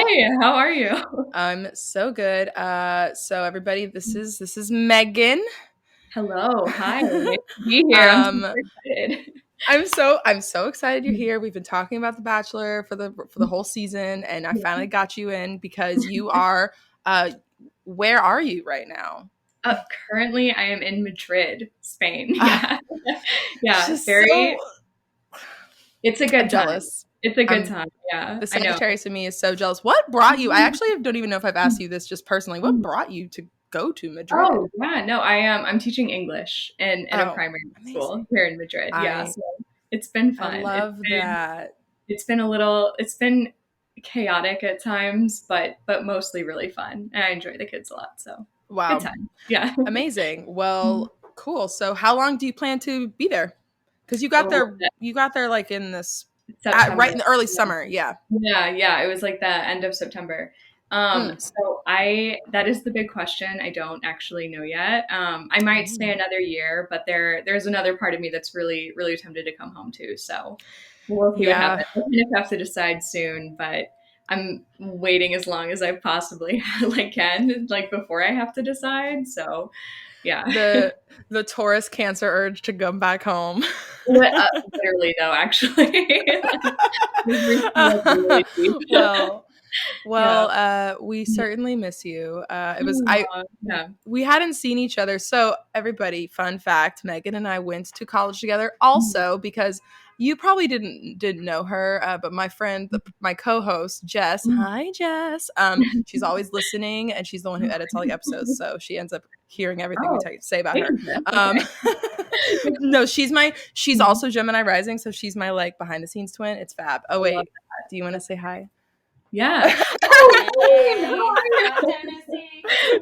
Hi, how are you? I'm so good. So everybody, this is Megan. Hello, hi. Nice to be here. I'm super um, excited. I'm so excited you're here. We've been talking about The Bachelor for the whole season, and I finally got you in because you are. Uh, where are you right now? Uh, Currently, I am in Madrid, Spain. Ah, Yeah, yeah. just Very. so It's a good time. jealous. It's a good I'm time. Yeah, the I know. Sagittarius in me is so jealous. What brought you? I actually don't even know if I've asked you this just personally. What brought you to go to Madrid? Oh, yeah. No, I am. I'm teaching English in a Oh, primary school amazing. here in Madrid. Yeah, I so it's been I fun. love that. It's been a little. It's been chaotic at times, but mostly really fun, and I enjoy the kids a lot. So good Wow. time. Yeah. Amazing. Well, cool. So how long do you plan to be there? Because Oh, you got there like in this September. right in the early Yeah. summer. Yeah. Yeah. It was like the end of September. Mm. So that is the big question. I don't actually know yet. I might stay Mm. another year, but there's another part of me that's really, really tempted to come home too. So we'll see what Yeah. happens. I'm gonna have to decide soon, but I'm waiting as long as I possibly like can, like before I have to decide. So yeah. The the Taurus Cancer urge to come back home. Literally though, actually. Like, really deep. well, Yeah. we certainly miss you. It was I Aw, yeah. we hadn't seen each other. So everybody, fun fact, Megan and I went to college together Mhm. also because you probably didn't know her, but my friend, my co-host Jess, Mhm. hi Jess, she's always listening and she's the one who edits all the episodes, so she ends up hearing everything we Oh, say about thank her. you, Jeff. Um, Okay. no, she's Mhm. also Gemini rising, so she's my like behind the scenes twin. It's fab. Oh I love wait, that. do you want to That's say hi? yeah. Oh, hey, how Hey, are hi you?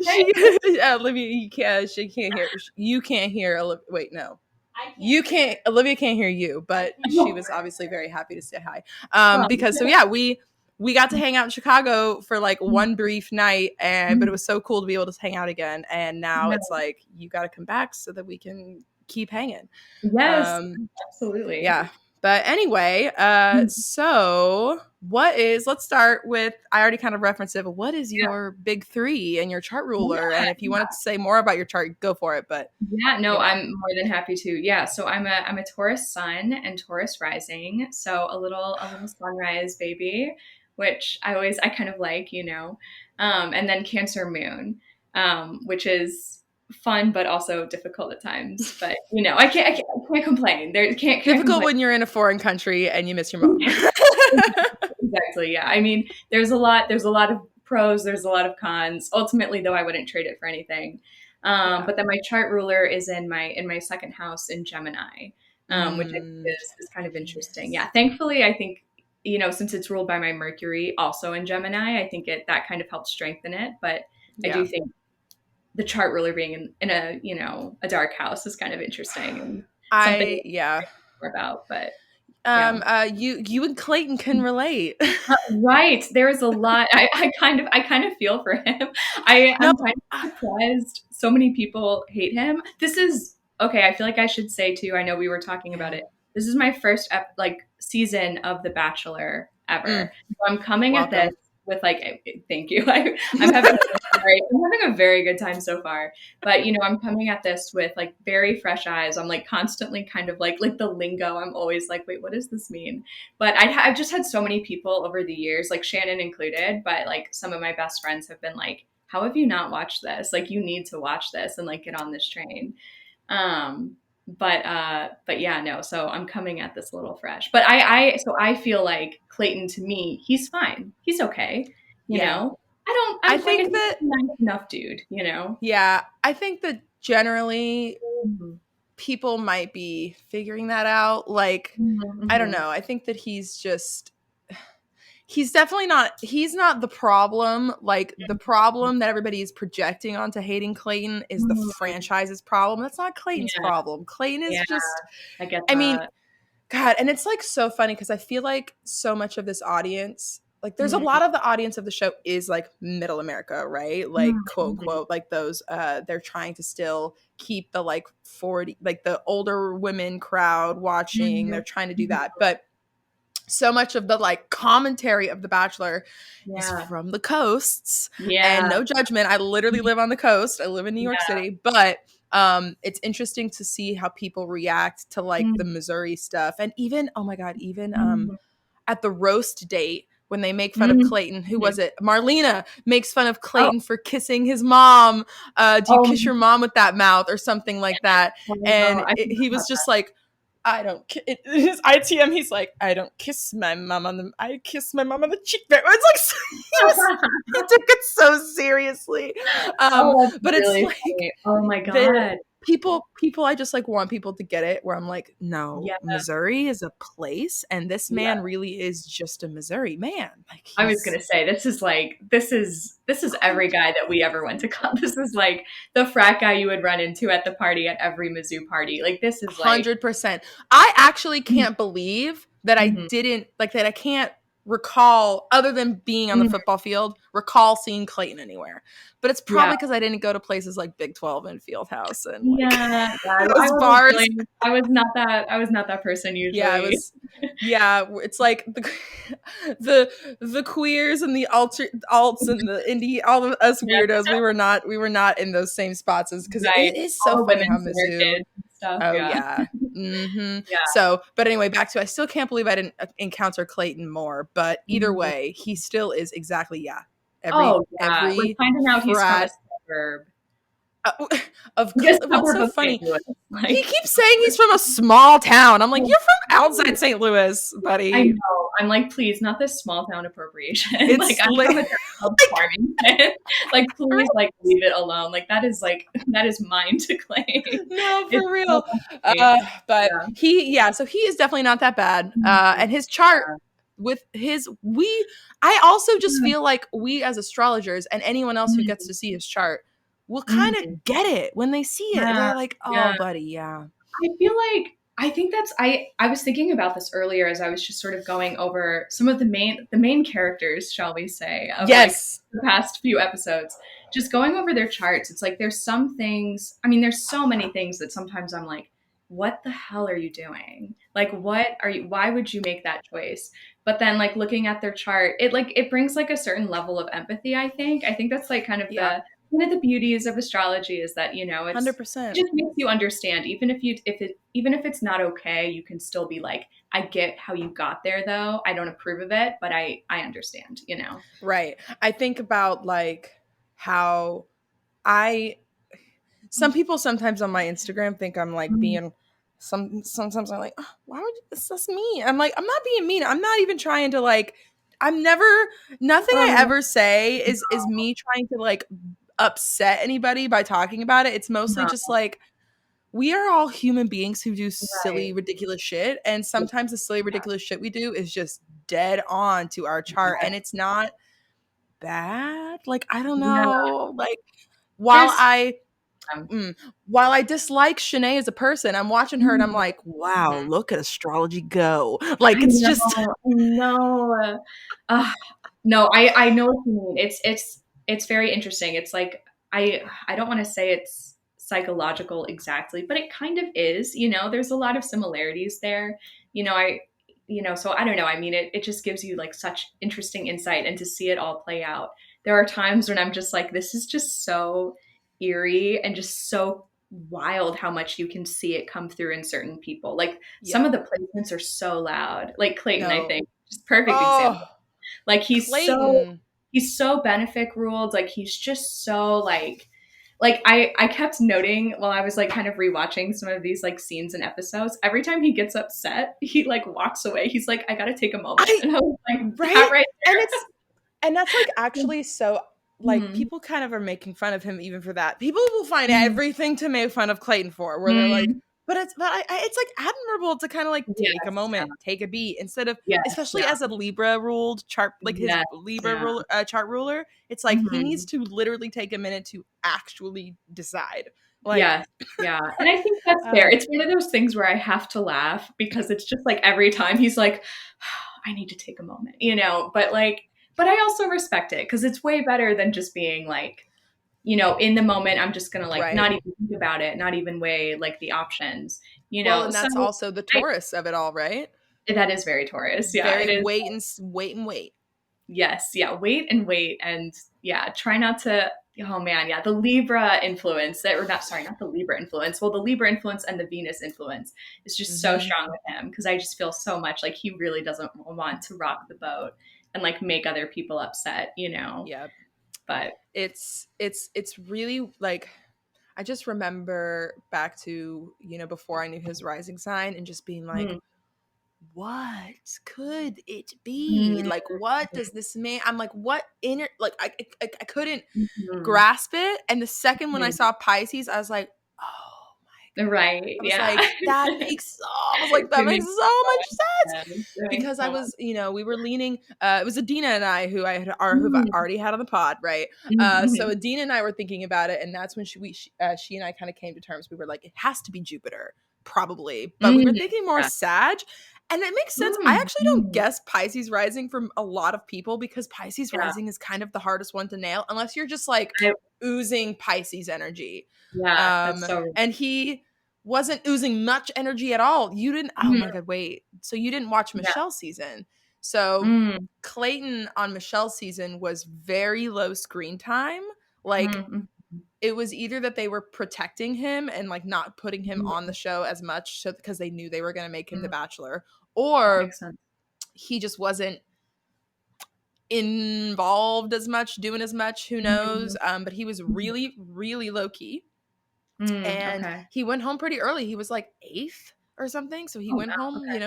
Tennessee. She Olivia, you can't. She can't hear. You can't hear. Wait, no. I can't You hear can't. her. Olivia can't hear you, I but can't she hear Oh, was her. obviously very happy to say hi. wow. Because so yeah, we got to hang out in Chicago for like one brief night, and but it was so cool to be able to hang out again. And now Yeah. it's like you got to come back so that we can keep hanging. Yes, Um, absolutely. yeah. But anyway, so let's start with, I already kind of referenced it, but what is Yeah. your big three and your chart ruler? Yeah. And if you wanted to say more about your chart, go for it. But, Yeah, no, you know, I'm more than happy to. Yeah, so I'm a Taurus sun and Taurus rising, so a little sunrise baby, which I kind of like, and then Cancer moon, which is fun but also difficult at times. But I can't complain. There can't difficult complain. when you're in a foreign country and you miss your mom. Exactly. Yeah. I mean, there's a lot of pros, there's a lot of cons. Ultimately, though, I wouldn't trade it for anything. Yeah. But then my chart ruler is in my second house in Gemini, which I think is kind of interesting. Venus. Yeah. Thankfully, I think since it's ruled by my Mercury, also in Gemini, I think it that kind of helps strengthen it. But I do Yeah. think the chart ruler being in a dark house is kind of interesting and something Yeah. more about. But yeah. You and Clayton can relate. Right. There's a lot. I kind of feel for him. No. I'm kind of surprised so many people hate him. This is okay. I feel like I should say too. I know we were talking about Yeah. it. This is my first season of The Bachelor Mm, ever. So I'm coming at this welcome. with thank you. I'm having a very good time so far. But I'm coming at this with like very fresh eyes. I'm like constantly kind of like the lingo. I'm always like, wait, what does this mean? But I've just had so many people over the years, like Shannon included, but like some of my best friends have been like, how have you not watched this? Like you need to watch this and like get on this train. But yeah, no, so I'm coming at this a little fresh. But I feel like Clayton to me, he's fine. He's okay. You Yeah. know? I don't I I'm like think he's that, a nice enough dude. yeah, I think that generally Mhm. people might be figuring that out. Like, I don't Mhm. know. I think that he's definitely not, he's not the problem. Like, the problem that everybody is projecting onto hating Clayton is the Mhm. franchise's problem. That's not Clayton's Yeah, problem. Clayton is yeah, just, I get I mean, that. God, and it's like so funny because I feel like so much of this audience, like there's a Mhm. lot of the audience of the show is like middle America, right? Like quote Mhm. unquote, like those they're trying to still keep the like 40, like the older women crowd watching. Mhm. They're trying to do Mhm. that. But so much of the like commentary of The Bachelor is Yeah. from the coasts, and Yeah. no judgment. I literally live on the coast. I live in New York Yeah. City, but it's interesting to see how people react to like the Mm, Missouri stuff. And even, oh my God, even mm, at the roast date when they make fun of mm, Clayton. Who mm. was it? Marlena makes fun of Oh, Clayton for kissing his mom. Do you oh, kiss your mom with that mouth or something like that? oh no, And I he forgot was about just like, I don't. His ITM. He's like, I don't kiss my mom on the. I kiss my mom on the cheek. It's like he was. that. He took it so seriously. Oh, that's But it's really like funny. Oh my there God. people I just like want people to get it where I'm like, no, Yeah, Missouri is a place and this man yeah. really is just a Missouri man. Like I was he's gonna say this is every guy that we ever went to college. This is like the frat guy you would run into at the party at every Mizzou party. Like this is like 100%. I actually can't believe that I mhm, didn't like that I can't recall, other than being on the mhm. football field, recall seeing Clayton anywhere. But it's Yeah. probably because I didn't go to places like Big 12 and Fieldhouse and like Yeah, yeah, I those wasn't bars. really I was not that person Yeah, it usually. was. Yeah, it's like the queers and the alts and the indie, all of us Yeah, weirdos. We were not in those same spots as because right. it is so All the funny how women center Mizzou. kids and stuff, Oh yeah. yeah. Hmm. Yeah. So, but anyway, back to I still can't believe I didn't encounter Clayton more. But either Mhm. way, he still is exactly Every Oh, yeah, like, every finding out he's from a frat suburb. uh, This what's suburb so of St. funny? Louis, He like keeps saying he's from a small town. I'm like, oh, you're from outside no. St. Louis, I buddy. know. I'm like, "Please, not this small town appropriation." Like, It's I'm like, from a town called Farmington. Like, please, like, leave it alone. Like, that is mine to claim. no, It's for so real. funny. But Yeah. so he is definitely not that bad. Mhm. And his chart Yeah. with I also just Yeah. feel like we as astrologers and anyone else who gets Mhm. to see his chart will kind Mhm. of get it when they see it. Yeah. They're like, oh, Yeah. buddy, yeah. I feel like I think that's I was thinking about this earlier as I was just sort of going over some of the main characters, shall we say, of like Yes. the past few episodes. Just going over their charts, it's like there's some things, I mean there's so many things that sometimes I'm like, what the hell are you doing? Like why would you make that choice? But then like looking at their chart, it brings like a certain level of empathy, I think. I think that's like kind of Yeah. the one of the beauties of astrology is that, it 100%. just makes you understand, even if it's not okay, you can still be like, I get how you got there though. I don't approve of it, but I understand. Right. I think about like how I some people sometimes on my Instagram think I'm like Mhm. being sometimes I'm like, oh, why would you that's me? I'm like, I'm not being mean. I'm not even trying to like I'm never nothing I Oh, ever say is me trying to like upset anybody by talking about it. It's mostly no, just like we are all human beings who do silly, right. ridiculous shit. And Yeah, sometimes the silly, ridiculous shit we do is just dead on to our chart. yeah, And it's not bad. Like, I don't yeah. know. Like, while There's I um, while I dislike Shanae as a person, I'm watching her and I'm mhm, like, wow, look at astrology go. Like I it's just know, I know. Uh, no, I know what you mean. It's very interesting. It's like I don't want to say it's psychological exactly, but it kind of is. There's a lot of similarities there. You know, I so I don't know. I mean, it just gives you like such interesting insight and to see it all play out. There are times when I'm just like, this is just so eerie and just so wild how much you can see it come through in certain people. Like some yeah. of the placements are so loud. Like Clayton, I No. think, just perfect Oh, example. Like Clayton. he's so benefic ruled. Like he's just so like I kept noting while I was like kind of rewatching some of these like scenes and episodes. Every time he gets upset, he like walks away. He's like, I gotta take a moment. I And I was like, that right? right And it's and that's like there. actually so like Mhm. people kind of are making fun of him even for that. People will find Mhm. everything to make fun of Clayton for, where they're like, Mhm. it's like admirable to kind of like take a Yes. Yeah. moment, take a beat instead of Yes. especially Yeah. as a Libra ruled chart, like his Yes. Libra Yeah. chart ruler. It's like he needs Mhm. to literally take a minute to actually decide. Like, Yes. Yeah. And I think that's fair. uh, It's one of those things where I have to laugh because it's just like every time he's like, I need to take a moment. But I also respect it because it's way better than just being like, in the moment, I'm just gonna like not right. even think about it, not even weigh like the options. Well, and So that's also the I, Taurus of it all, right? That is very Taurus. Yeah, it Very is. wait. Yes, yeah, wait and wait, and yeah, try not to. Oh man, yeah, the Libra influence that, or not, sorry, not the Libra influence. Well, the Libra influence and the Venus influence is just so Mm-hmm. strong with him because I just feel so much like he really doesn't want to rock the boat and like make other people upset, you know. Yep. But It's really like, I just remember back to, before I knew his rising sign and just being like, mm, what could it be? mm, Like, what does this mean? I'm like, what inner, like, I couldn't mm, grasp it. And the second when I mm. saw Pisces, I was like, oh my God. Right, I was yeah. like, I was like, that It makes makes so much sense. sense. Right? Because I Oh. was, we were leaning, it was Adina and I who've Mm, already had on the pod, right? So mhm, Adina and I were thinking about it, and that's when she and I kind of came to terms. We were like, it has to be Jupiter, probably. But we were mhm, thinking more yeah. Sag. And it makes sense. I Mm, actually don't mm, guess Pisces rising from a lot of people because Pisces yeah. rising is kind of the hardest one to nail unless you're just like I, oozing Pisces energy. yeah, that's so. And he wasn't oozing much energy at all. You didn't, oh my Mhm, God, wait. So you didn't watch yeah. Michelle's season. So Mm, Clayton on Michelle's season was very low screen time. Like, mm, it was either that they were protecting him and like not putting him on the mm, show as much so because they knew they were going to make him the mm, bachelor, that or makes sense. he just wasn't involved as much, doing as much, who Mhm, knows. But he was mhm, really low key, and okay. he went home pretty early. He was like 8th or something, so he Oh, went wow, home, okay.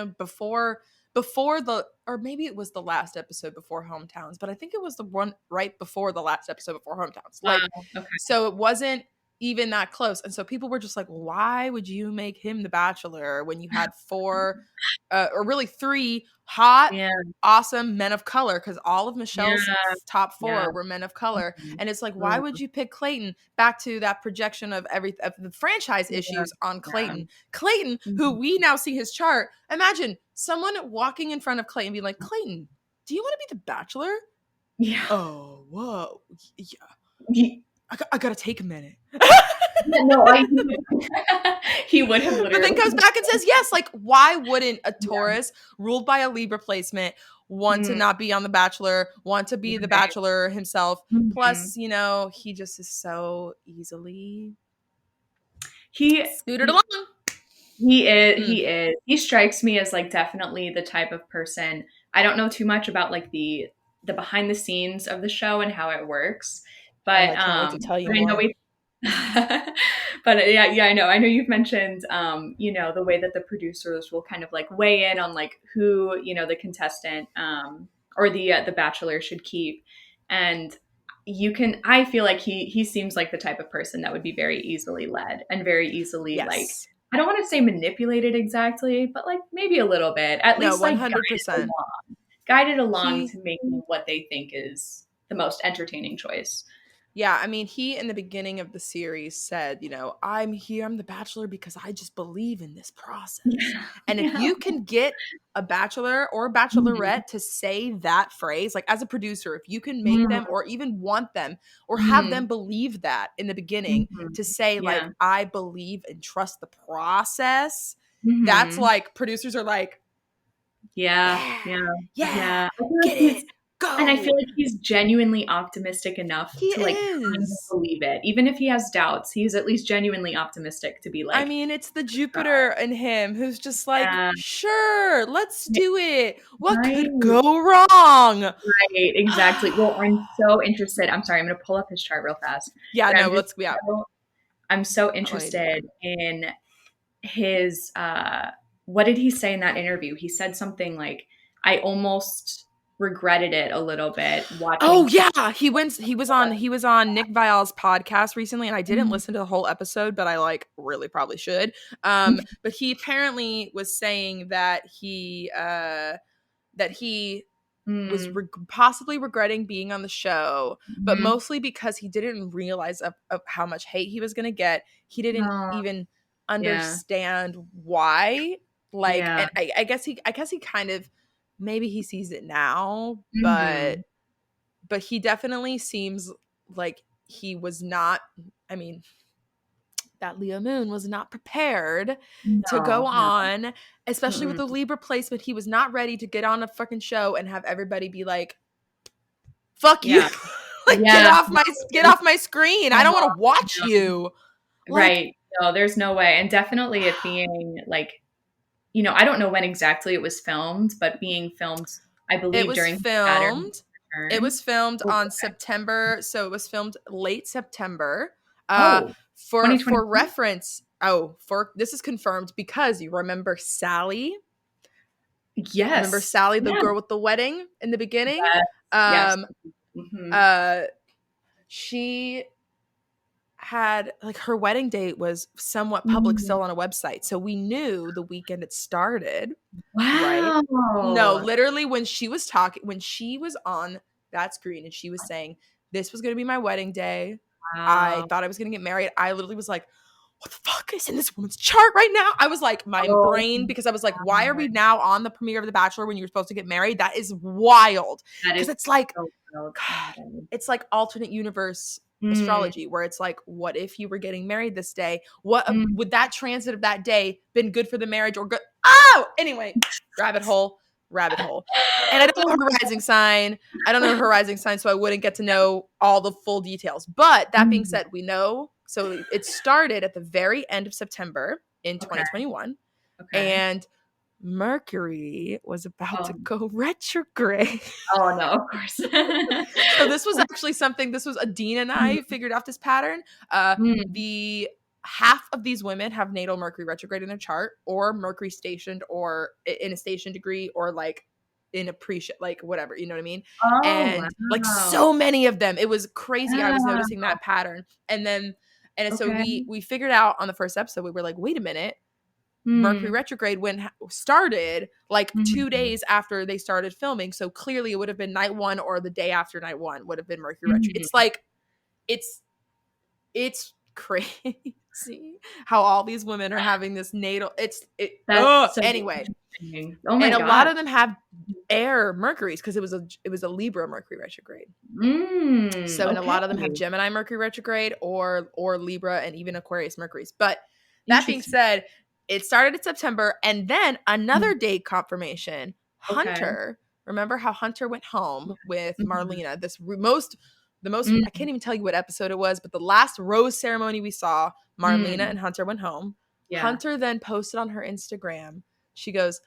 before the, or maybe it was the last episode before hometowns, but I think it was the one right before the last episode before hometowns, like, Wow, okay. so it wasn't even that close. And so people were just like, why would you make him the bachelor when you had 4, or really 3 hot, Yeah, awesome men of color? Because all of Michelle's yeah, top yeah. 4 were men of color. Mhm, And it's like, why mm, would you pick Clayton? Back to that projection of of the franchise yeah, issues on yeah. Clayton, who Mhm. we now see his chart. Imagine someone walking in front of Clayton being like, Clayton, do you want to be the bachelor? Yeah. Oh, whoa. Yeah. Ye I gotta take a minute. yeah, no, I he would have But then literally. comes back and says yes. Like, why wouldn't a Yeah. Taurus ruled by a Libra placement want to Mm, not be on The Bachelor, want to be the right. Bachelor himself? Mhm. Plus, he just is so easily He scooted along. He is, Mm. he is. He strikes me as like definitely the type of person. I don't know too much about like the behind the scenes of the show and how it works, Oh, but I can't wait to tell you but I know more. we but yeah, I know. I know you've mentioned the way that the producers will kind of like weigh in on like who, the contestant or the bachelor should keep. And I feel like he seems like the type of person that would be very easily led and very easily like Yes. I don't want to say manipulated exactly, but like maybe a little bit, at No, least like along, 100%. guided along He to making what they think is the most entertaining choice. Yeah, I mean, he in the beginning of the series said, I'm here, I'm the bachelor because I just believe in this process. Yeah. And if Yeah. you can get a bachelor or a Mhm. bachelorette to say that phrase, like as a producer, if you can make Mhm. them or even want them or have them Mhm. believe that in the beginning, Mhm. to say, like, Yeah. I believe and trust the process, that's Mhm. like, producers are like, Yeah. yeah, Yeah. yeah, Yeah. I feel like get it, I feel go. like he's genuinely optimistic enough He to like kind of is. believe it. Even if he has doubts, he's at least genuinely optimistic to be I like, mean, it's the uh, Jupiter in him who's just like, yeah, sure, let's yeah, do it. What right. could go wrong? Right, exactly. Well, I'm so interested. I'm sorry, I'm gonna pull up his chart real fast, Yeah, but no, yeah. I'm so I want you to hear. interested in his what did he say in that interview? He said something like, I almost regretted it a little bit Oh watching yeah, he was on Nick Viall's podcast recently, and I didn't Mhm. listen to the whole episode, but I like really probably should. But he apparently was saying that he was Mm, possibly regretting being on the show, but mhm. mostly because he didn't realize of how much hate he was going to get. He didn't Oh, even yeah. understand why. Like, Yeah. and I guess he kind of, maybe he sees it now, but Mhm. he definitely seems like he was not. I mean, that Leo moon was not prepared to go No, no. on, especially with Mm-mm. the Libra placement. He was not ready to get on a fucking show and have everybody be like, fuck you. Yeah. Like, Yeah. get off my screen. I don't want to watch No. you. Like, Right. No, there's no way. And definitely it being like, I don't know when exactly it was filmed, but being filmed, I it believe, was during Saturn filmed. It return. was filmed Oh, on okay. September, so it was filmed late September. Oh, For 2022? reference, for this is confirmed because you remember Sally. Remember Yes. Sally, the Yeah. girl with the wedding in the beginning? Yes. Yes. Um, Hmm. uh, she had like her wedding date was somewhat public Mm. still on a website, so we knew the weekend it started. Right? No, Wow. literally when she was talking, when she was on that screen and she was saying, this was going to be my wedding day. I Wow. thought I was going to get married. I literally was like, what the fuck is in this woman's chart right now? I was like, my Oh, brain, because I was like, why are God. we now on the premiere of The Bachelor when you were supposed to get married? That is wild. That Because is it's like, so wild. Oh my God, God. it's like alternate universe Mm, astrology where it's like, what if you were getting married this day? What mm. would that transit of that day been good for the marriage or good? Oh, anyway, rabbit hole, rabbit hole. And I don't know Oh, her rising sign. I don't know her rising sign, so I wouldn't get to know all the full details. But that being mm. said, we know. So it started at the very end of September in Okay. 2021, Okay. and Mercury was about Oh, to go retrograde. oh no, of course. So this was actually something, this was Adina and I Mm, figured out this pattern. mm. The half of these women have natal Mercury retrograde in their chart, or Mercury stationed, or in a station degree, or like in a like whatever, you know what I mean? Oh, And like wow. so many of them, it was crazy. I was noticing Wow. that pattern. And so Okay. we figured out on the first episode, we were like, wait a minute, Mercury Mm, retrograde started like 2 mhm, days after they started filming. So clearly it would have been night 1 or the day after night 1 would have been Mercury retrograde. mhm. It's like it's it's crazy how all these women are having this natal That's so anyway. interesting. Oh And my a lot God. of them have air Mercuries because it was a Libra Mercury retrograde. Mm, So, and a okay. lot of them have Gemini Mercury retrograde or Libra and even Aquarius Mercuries. But that being Interesting. said, it started in September, and then Mm, another date confirmation. okay. Hunter, remember how Hunter went home with Mhm, Marlena? The most I mm, can't even tell you what episode it was, but the last rose ceremony we saw, Marlena mm. and Hunter went home. Yeah. Hunter then posted on her Instagram. She goes,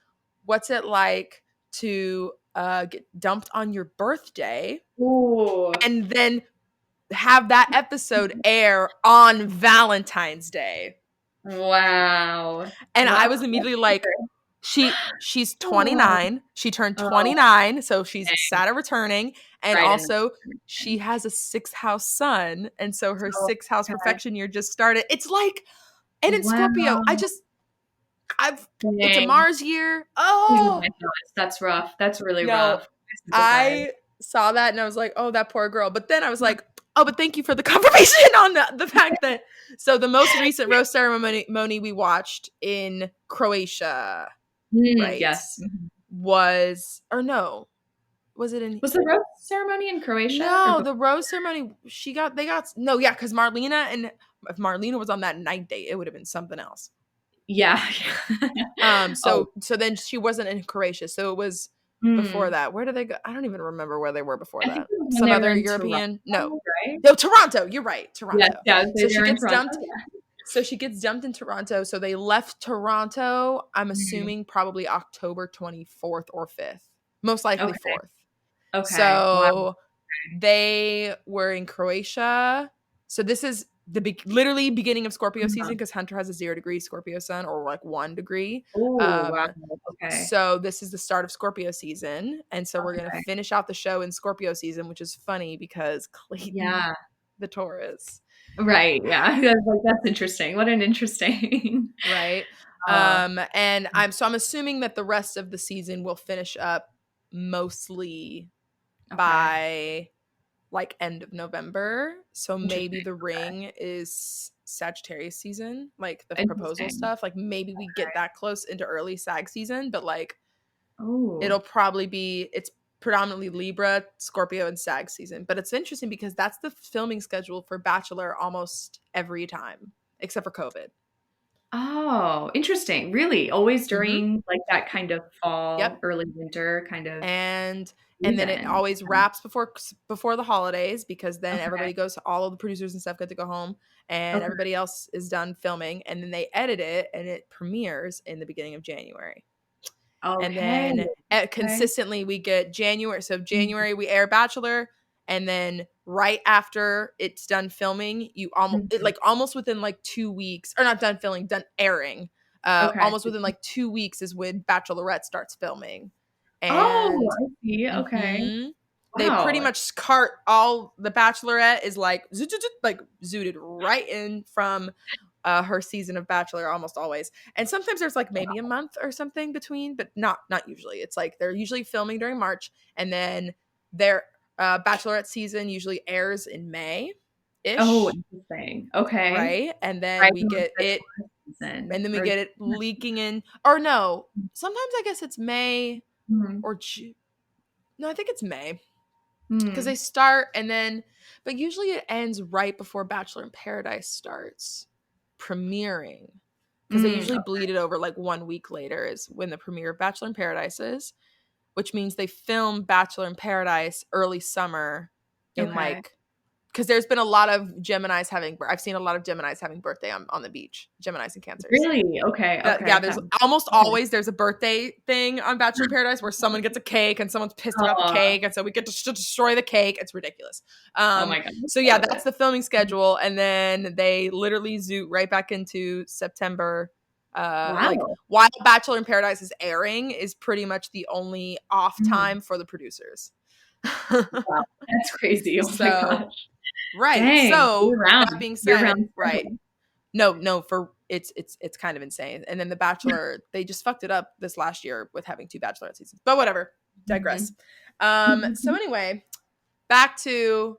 "What's it like to get dumped on your birthday?" Ooh. And then have that episode air on Valentine's Day. Wow. And I Wow. was immediately like, she's Oh, 29. She turned oh, 29, so she's dang. Saturn returning. And Right in also she the has a sixth house sun. And so her Oh, sixth house okay. perfection year just started. It's like, and in Scorpio, Wow. I've it's a Dang. Mars year. Oh my Oh gosh, that's rough. That's really no, rough. I sympathize. I saw that and I was like, oh, that poor girl. But then I was like, oh, but thank you for the confirmation on the fact that so the most recent rose ceremony we watched in Croatia, Mm, right? yes. Mhm. Was or no, was it in Was the rose ceremony in Croatia or no, before? the rose ceremony they got no, yeah, because Marlena and if Marlena was on that night date, it would have been something else. Yeah. Oh, So then she wasn't in Croatia. So it was before mm. that. Where did they go? I don't even remember where they were before I think that. it was when Some they were other in European? No. Toronto, right? No, Toronto. You're right. Yes, Toronto. yeah, So they she were in gets Toronto, dumped. yeah. So she gets dumped in Toronto. So they left Toronto, I'm Mm. assuming probably October 24th or 5th. Most likely Okay, 4th. okay. Wow. So they were in Croatia. So this is the literally beginning of Scorpio season because Hunter has a 0 degree Scorpio sun or like 1 degree. Oh, wow. Um, Okay. so this is the start of Scorpio season, and so we're gonna Okay. finish out the show in Scorpio season, which is funny because Clayton, Yeah. the Taurus, Right, yeah. I was like, that's interesting. What an interesting right? uh, And I'm assuming that the rest of the season will finish up mostly okay. by like end of November. So maybe Interesting. the ring is Sagittarius season, like the proposal Interesting. stuff. Like maybe we get that close into early Sag season, but like it'll Oh, probably be it's predominantly Libra, Scorpio, and Sag season. But it's interesting because that's the filming schedule for Bachelor almost every time. except for COVID. Oh, interesting. Really? Always Mm-hmm. during like that kind of fall, Yep. early winter kind of and and then it season. always wraps before the holidays, because then Okay. everybody goes, all of the producers and stuff get to go home, and Okay. everybody else is done filming, and then they edit it and it premieres in the beginning of January. And Okay. then Okay. consistently we get January. So Mhm. January we air Bachelor, and then right after it's done filming, you almost Mhm. like almost within like 2 weeks, or not done filming, done airing. Okay. Almost within like 2 weeks is when Bachelorette starts filming, Oh, and I see. Okay. hmm they pretty Wow. much cart all the Bachelorette is like like zooted right in from her season of Bachelor, almost always. And sometimes there's like maybe a month or something between, but not usually. It's like they're usually filming during March, and then their Bachelorette season usually airs in May Oh, ish, interesting. Okay. right? And then Right we in like get the it, tourist season and then we or get it leaking in, or no, sometimes I guess it's May Mhm. or June. No, I think it's May, because Mhm. they start and then, but usually it ends right before Bachelor in Paradise starts premiering, because they Mm, usually bleed it over like 1 week later is when the premiere of Bachelor in Paradise is, which means they film Bachelor in Paradise early summer in okay. like, because there's been a lot of Geminis having, I've seen a lot of Geminis having birthday on the beach, Geminis and Cancers. Really? Okay, Yeah, okay. there's That almost makes always there's a birthday thing on Bachelor in Paradise where someone gets a cake and someone's pissed about the Aw, cake, and so we get to destroy the cake. It's ridiculous. oh my God, So I yeah, love that's it. the filming schedule, and then they literally zoot right back into September. Like Wow. while Bachelor in Paradise is airing is pretty much the only off Mhm. time for the producers. Wow, that's crazy. Oh my So gosh. right. Dang, So that being year said, round right. schedule. No, for it's kind of insane. And then The Bachelor, they just fucked it up this last year with having two Bachelorette seasons. But whatever. Digress. Mhm. So anyway, back to,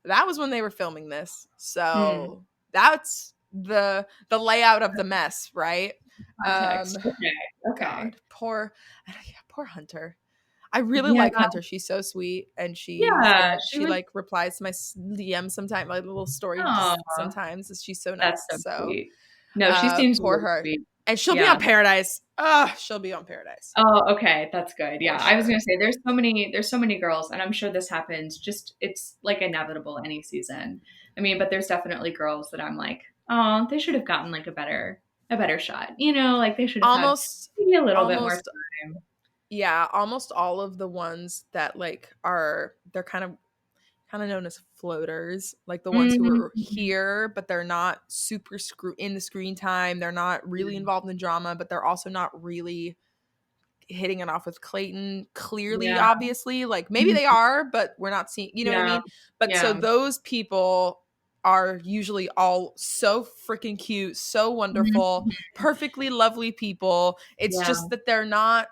that was when they were filming this. Mm, So that's the layout of the mess, right? Um context. Okay, okay. God, yeah, poor Hunter. I really Yeah, like Hunter. She's so sweet, and yeah, she she was like replies to my DM sometimes, like little story aw, sometimes. She's so that's nice. so So, sweet. No, she seems poor really her, sweet. and she'll be Yeah. on Paradise. Ugh, she'll be on Paradise Oh, okay, that's good. for Yeah, I was sure. gonna say there's so many girls, and I'm sure this happens. Just it's like inevitable any season. I mean, but there's definitely girls that I'm like, oh, they should have gotten like a better shot. You know, like they should have had Almost, maybe a little bit more almost, time. yeah, almost all of the ones that like are, they're kind of known as floaters, like the ones who are Mhm. here but they're not super in the screen time, they're not really involved in the drama, but they're also not really hitting it off with Clayton clearly, Yeah. obviously, like maybe Mhm. they are, but we're not seeing, you know what I Yeah. mean? But so Yeah. those people are usually all so freaking cute, so wonderful, Mhm. perfectly lovely people. It's Yeah. just that they're not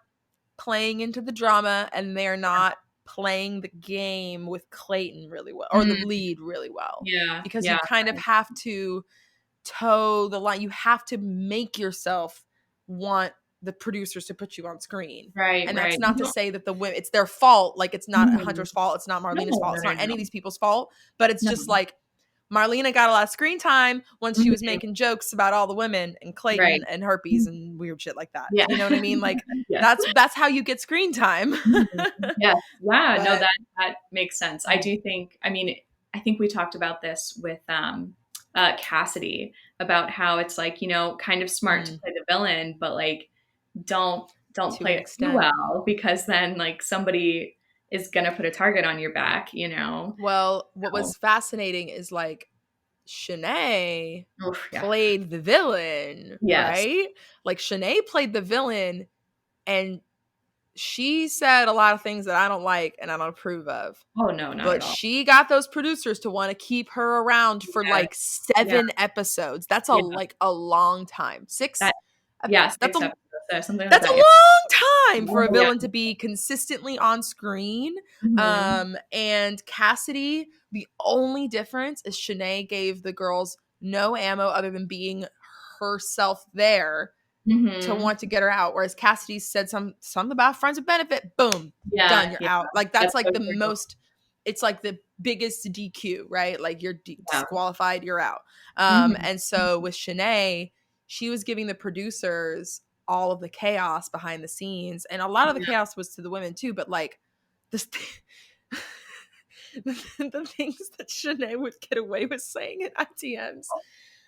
playing into the drama, and they're not playing the game with Clayton really well, or the Mm. lead really well, Yeah. because you Yeah. kind of have to toe the line. You have to make yourself want the producers to put you on screen. Right. And that's Right. not to say that the women, it's their fault. Like, it's not Mhm. Hunter's fault. It's not No. Marlena's fault. No. It's No. not any of No. these people's fault. But it's No. just like Marlena got a lot of screen time when she was Mhm. making jokes about all the women and Clayton Right. and herpes and weird shit like that. Yeah. You know what I mean? Like, Yes. that's how you get screen time. Mhm. Yes. Yeah, no, But that makes sense. I do think I mean, I think we talked about this with, Cassidy about how it's like, you know, kind of smart to mm, play the villain, but, like, don't to play an it too extent. well because then, like, somebody is gonna put a target on your back, you know? Well, what So was fascinating is like Shanae oof, yeah. played the villain, Yes. right? Like Shanae played the villain, and she said a lot of things that I don't like and I don't approve of. Oh, no, not at But all. she got those producers to want to keep her around for Yes. like Yeah, 7 episodes. That's a yeah. like a long time. Six That yeah, that's 6 episodes or something like a that, yeah. long time for a Oh, yeah. villain to be consistently on screen. Mhm. And Cassidy, the only difference is Shanae gave the girls no ammo other than being herself there to Mhm. want to get her out. Whereas Cassidy said something about friends with benefit, boom, Yeah, done, you're yeah. out. Like that's That's like so the true. most, it's like the biggest DQ, right? Like you're Yeah. disqualified, you're out. Mhm. And so with Shanae, she was giving the producers all of the chaos behind the scenes, and a lot of the Yeah. chaos was to the women too. But like this, the things that Shanae would get away with saying in ITMs.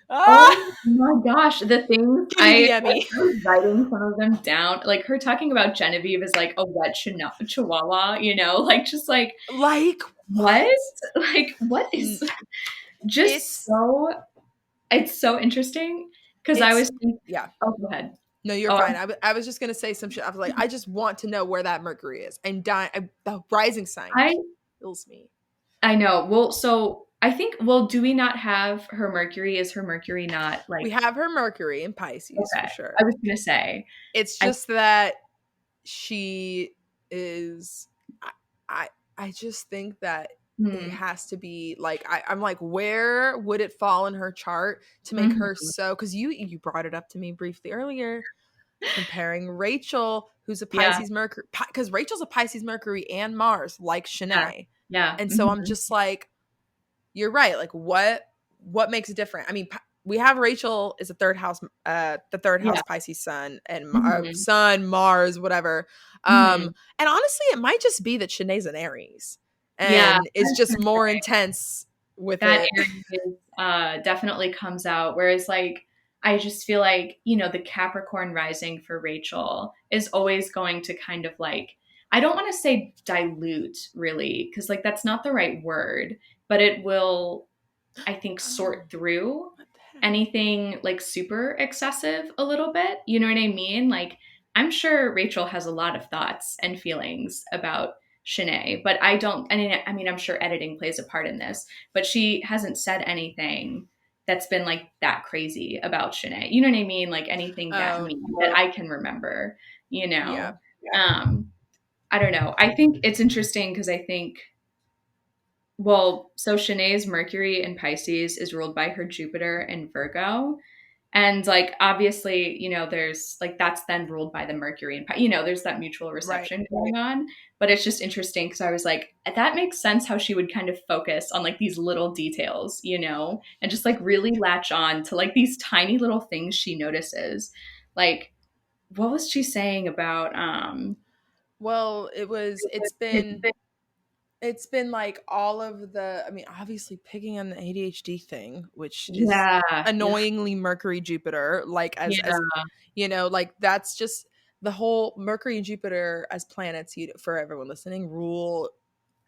Ah, Oh my gosh, the things give me the I Emmy. was writing some of them down, like her talking about Genevieve as like a wet chihuahua, like just like Like what? what? Like what is just It's so it's so interesting because I it's was thinking, yeah. oh go ahead. No, you're Oh fine. I was just gonna say some shit. I was like, I just want to know where that Mercury is. And the rising sign I kills me. I know. Well, so I think do we not have her Mercury? Is her Mercury not We like have her Mercury in Pisces okay. for sure. I was gonna say It's I just that she is. I I, I just think that it hmm, has to be like I'm like, where would it fall in her chart to make her mhm, so? Because you brought it up to me briefly earlier, comparing Rachel, who's a yeah, Pisces Mercury, because Rachel's a Pisces Mercury and Mars, like yeah, Shanae. yeah. And so I'm Mhm, just like, you're right. Like, what makes it different? I mean, we have Rachel is a the third yeah. house Pisces sun, and Mhm. Sun, Mars, whatever. Mhm. And honestly, it might just be that Shanae's an Aries Yeah, and I is was just gonna more say intense with that it. Aries definitely comes out. Whereas, like, I just feel like, the Capricorn rising for Rachel is always going to kind of like, I don't want to say dilute really, because like that's not the right word, but it will, I think, Oh, sort through what the heck? anything like super excessive a little bit. You know what I mean? Like, I'm sure Rachel has a lot of thoughts and feelings about Shanae, but I don't. I mean, I'm sure editing plays a part in this, but she hasn't said anything that's been like that crazy about Shanae. You know what I mean? Like anything that Oh, mean that I can remember. You yeah, know, um, I don't know. I think it's interesting because I think so Shanae's Mercury in Pisces is ruled by her Jupiter in Virgo. And like obviously, there's like that's then ruled by the Mercury and there's that mutual right. reception going on. But it's just interesting because I was like, that makes sense how she would kind of focus on like these little details, and just like really latch on to like these tiny little things she notices. Like, what was she saying about Well, it's been like all of the, I mean, obviously picking on the ADHD thing, which is yeah, ugh, annoyingly Mercury Jupiter, like as yeah, like that's just the whole Mercury and Jupiter as planets, for everyone listening, rule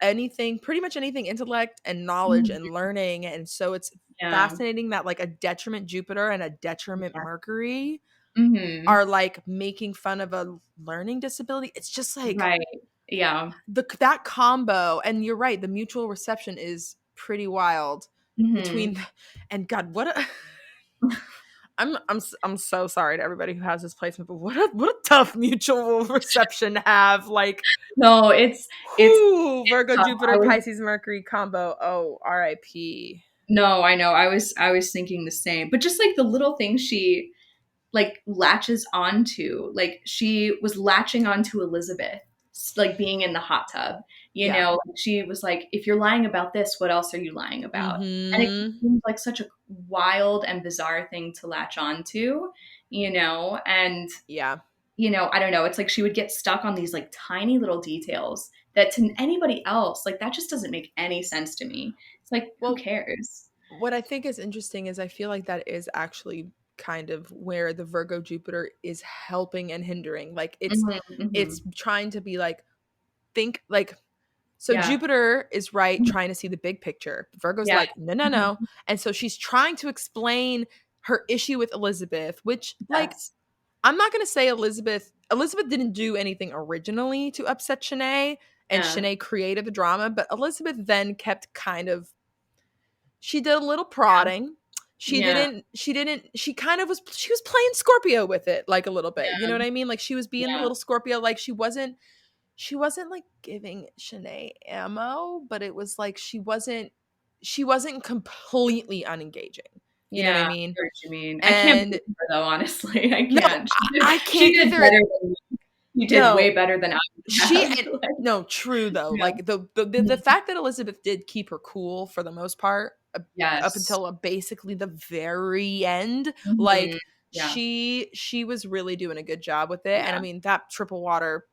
anything, pretty much anything intellect and knowledge mhm, and learning. And so it's yeah, fascinating that like a detriment Jupiter and a detriment yeah. Mercury Hmm. are like making fun of a learning disability. It's just like Right. Yeah. that combo, and you're right, the mutual reception is pretty wild Hmm. between and God, what a I'm so sorry to everybody who has this placement, but what a tough mutual reception to have. Like, No, it's whoo, Virgo, tough. Jupiter, Pisces, Mercury combo. Oh, RIP. No, I know. I was thinking the same. But just like the little things she like latches onto, like she was latching onto Elizabeth, like being in the hot tub. Yeah. She was like, if you're lying about this, what else are you lying about? And it Mm-hmm. seems like such a wild and bizarre thing to latch onto, and Yeah. I don't know. It's like she would get stuck on these like tiny little details that to anybody else, like that just doesn't make any sense to me. It's like, who Well, cares? what I think is interesting is I feel like that is actually kind of where the Virgo Jupiter is helping and hindering. Like Hmm. it's Hmm. trying to be like, think like, so Yeah. Jupiter is right, Mhm. trying to see the big picture. Virgo's Yeah. like, no, no, Mhm. no. And so she's trying to explain her issue with Elizabeth, which, like, Yes. I'm not going to say Elizabeth didn't do anything originally to upset Shanae, and Yeah. Shanae created the drama, but Elizabeth then kept kind of, she did a little Yeah. prodding. Yeah. She kind of she was playing Scorpio with it, like, a little bit. You know Yeah. what I mean? Like, she was being the Yeah. little Scorpio. Like, she wasn't like giving Shanae ammo, but it was like she wasn't completely unengaging. You know what Yeah. I I mean? hear what you mean. I can't And blame her though, honestly. I no, can't. I She can't did either. better than me. you did No, way better than I would she have. and Like, no, true though. yeah. Like the Mhm. fact that Elizabeth did keep her cool for the most part, up Yes. until basically the very end, Mhm. like Yeah. she was really doing a good job with it. And I Yeah. mean that triple water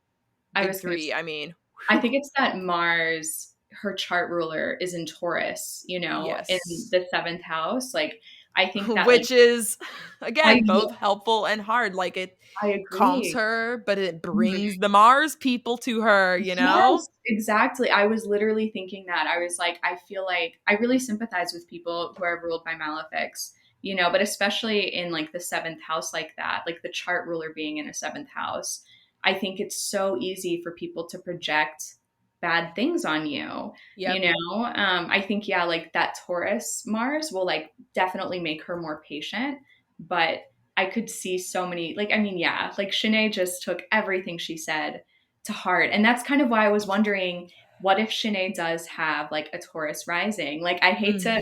I big was gonna three, I mean, I whew, think it's that Mars, her chart ruler is in Taurus, in yes. the seventh house. Like, I think that, like, Which is I again both helpful and hard. Like it I calms agree. her, but it Mhm. brings the Mars people to her, you know? Yes, exactly. I was literally thinking that. I was like, I feel like I really sympathize with people who are ruled by malefics, but especially in like the seventh house, like that, like the chart ruler being in a seventh house. I think it's so easy for people to project bad things on you, you Yep. know? I think, yeah, like that Taurus Mars will like definitely make her more patient, but I could see so many, like, I mean, yeah, like Shanae just took everything she said to heart. And that's kind of why I was wondering, what if Shanae does have like a Taurus rising? Like, Mm.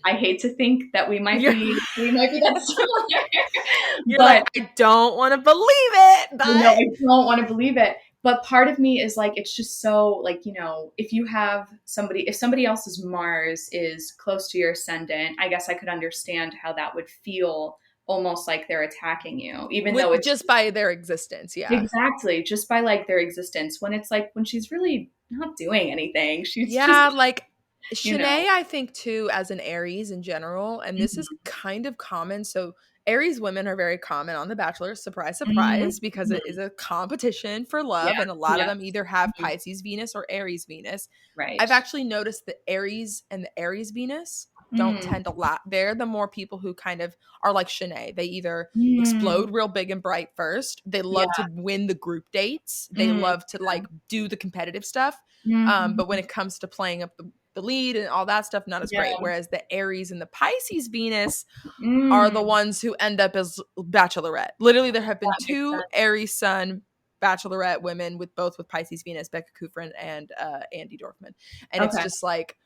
I hate to think that You're we might be that similar. you're But like, I don't want to believe it, I know but I don't want to believe it. But part of me is like, it's just so like, if you have somebody, if somebody else's Mars is close to your ascendant, I guess I could understand how that would feel, almost like they're attacking you, even though with it's just by their existence, yeah. exactly just by like their existence, when it's like when she's really not doing anything. She's just, Yeah, like you know. Shanae, I think too, as an Aries in general, and this is Mhm. kind of common. So Aries women are very common on The Bachelor, surprise, Mhm. surprise, because it is Mhm. a competition for love, Yeah. and a lot of Yeah. them either have Mhm. Pisces Venus or Aries Venus. Right. I've actually noticed that Aries and the Aries Venus don't Mm. tend to they're the more people who kind of are like Shanae. They either Mm. explode real big and bright first, they love Yeah. to win the group dates, they Mm. love to like do the competitive stuff. But when Mhm. it comes to playing up the lead and all that stuff, not as great. Yeah. Whereas the Aries and the Pisces Venus are the Mm. ones who end up as Bachelorette. Literally, there have been That makes two sense. Aries Sun Bachelorette women with Pisces Venus, Becca Kufrin and Andy Dorfman, and it's Okay. just like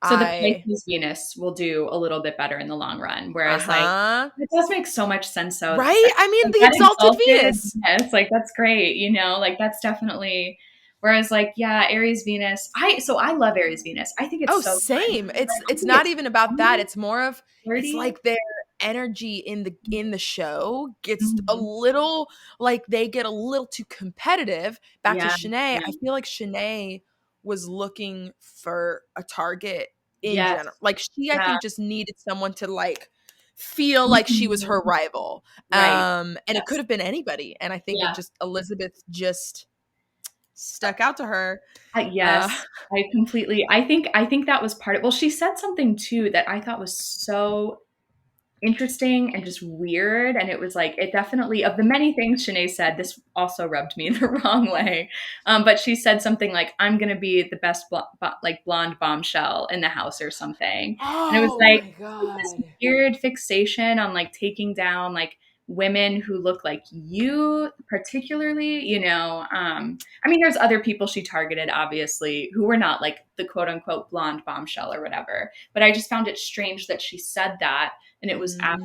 So the I Pisces Venus will do a little bit better in the long run, whereas like uh-huh. it does make so much sense. So Right? I mean, like the that exalted exalted, Venus. yes, like that's great, like that's definitely. Whereas like, yeah, Aries Venus, I love Aries Venus. I think it's Oh, so fun. same. Like, I It's think not it's even about that. fun, It's more of it's flirty. like their energy in the show gets a Mhm. little like they get a little too competitive. Back to Yeah, Shanae, I yeah. feel like Shanae was looking for a target in Yes. general. Like she, I Yeah. think, just needed someone to like feel like she was her Mhm. rival. Right. And it could Yes. have been anybody. And I think it Yeah. just Elizabeth just stuck out to her. Uh Yes. I think that was part of, well, she said something too that I thought was so interesting and just weird. And it was like, it definitely, of the many things Shanae said, this also rubbed me the wrong way. But she said something like, I'm going to be the best like blonde bombshell in the house or something. And it was oh like my this god. weird fixation on like taking down like women who look like you, particularly, I mean, there's other people she targeted, obviously, who were not like the quote unquote blonde bombshell or whatever. But I just found it strange that she said that, and it was after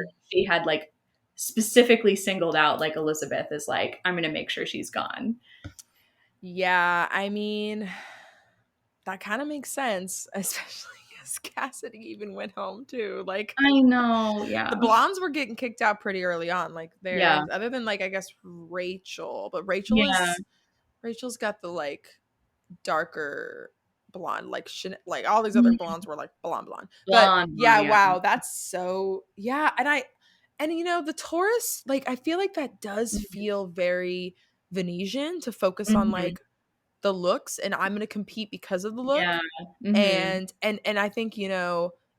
Mm. she had like specifically singled out like Elizabeth is like, I'm gonna make sure she's gone. Yeah, I mean, that kind of makes sense, especially as Cassidy even went home too. Like I know, the yeah. blondes were getting kicked out pretty early on. Like Yeah. there, other than like I guess Rachel, but Yeah. Rachel's got the like darker blonde, like like all these other Mhm. blondes were like blonde. But Blonde, blonde, yeah, yeah. wow, that's so yeah. And the Taurus, like I feel like that does Mhm. feel very Venetian to focus on Mhm. like the looks, and I'm going to compete because of the Yeah. look. Mhm. And I think,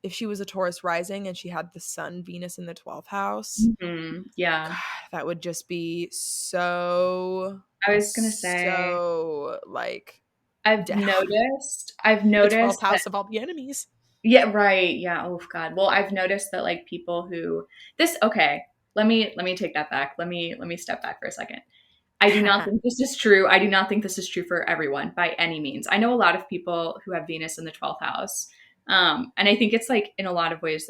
if she was a Taurus rising and she had the sun Venus in the 12th house, Mhm. Yeah. god, that would just be so I was gonna say, so like I've dead on. noticed I've The 12th noticed that, house of all the enemies. yeah, right. Yeah. Oh God. Well, I've noticed that like people who this okay, let me take that back. Let me step back for a second. I do not think this is true. I do not think this is true for everyone by any means. I know a lot of people who have Venus in the 12th house. And I think it's like in a lot of ways,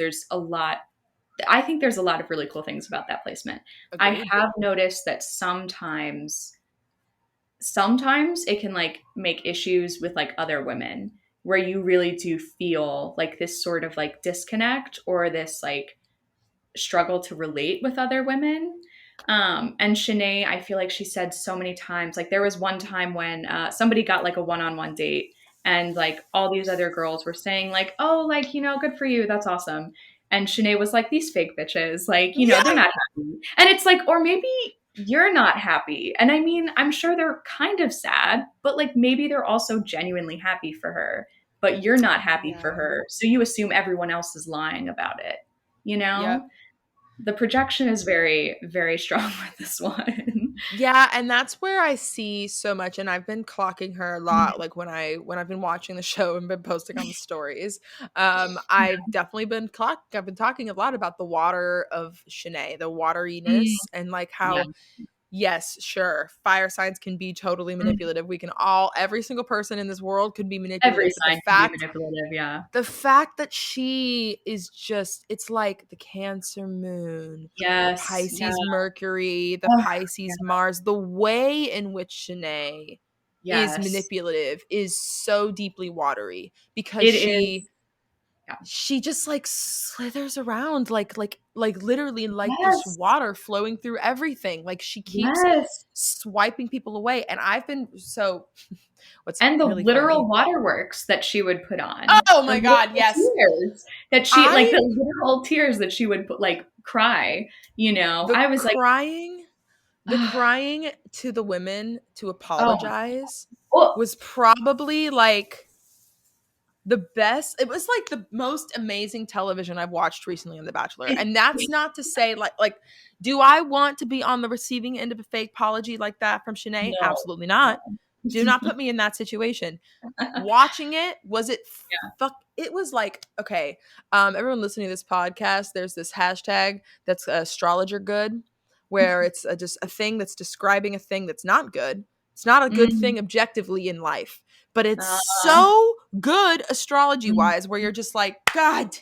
I think there's a lot of really cool things about that placement. I Agreed. have noticed that sometimes sometimes it can like make issues with like other women where you really do feel like this sort of like disconnect or this like struggle to relate with other women. And Shanae, I feel like she said so many times, like there was one time when somebody got like a one-on-one date and like all these other girls were saying like, oh, like, good for you. That's awesome. And Shanae was like, these fake bitches, like, they're Yeah. not happy. And it's like, or maybe you're not happy. And I mean, I'm sure they're kind of sad, but like maybe they're also genuinely happy for her, but you're not happy for Yeah. her. So you assume everyone else is lying about it, you Yep. know? The projection is very, very strong with this one. Yeah, and that's where I see so much, and I've been clocking her a lot, like when I've been watching the show and been posting on the stories. I've definitely been I've been talking a lot about the water of Shanae, the Mm, wateriness, and like yeah. how yes, sure, fire signs can be totally Mm. manipulative. We can every single person in this world could be Every manipulative, but sign can be manipulative, yeah. the fact that she is just it's like the Cancer moon, the Yes, yeah. Pisces Mercury, the Oh, Pisces yeah. Mars, the way in which Shanae is Yes. manipulative is so deeply watery because It is. Yeah. she just like slithers around like literally like there's Yes. water flowing through everything. Like she keeps Yes. swiping people away. And I've been so what's And the really literal funny. waterworks that she would put on. Oh The my God, literal yes. tears that she like I the literal tears that she would put like cry, the I was like, crying the oh, crying to the women to oh, apologize oh, was probably like the best. It was like the most amazing television I've watched recently on The Bachelor. it, And that's not to say like do I want to be on the receiving end of a fake apology like that from Shanae? no, Absolutely not. no. Do not put me in that situation. Watching it, was it fuck it was like, okay, everyone listening to this podcast, there's this hashtag that's astrologer good, where it's just a thing that's describing a thing that's not good. It's not a good Mm, thing objectively in life, but it's uh, so good astrology mm, wise where you're just like, God,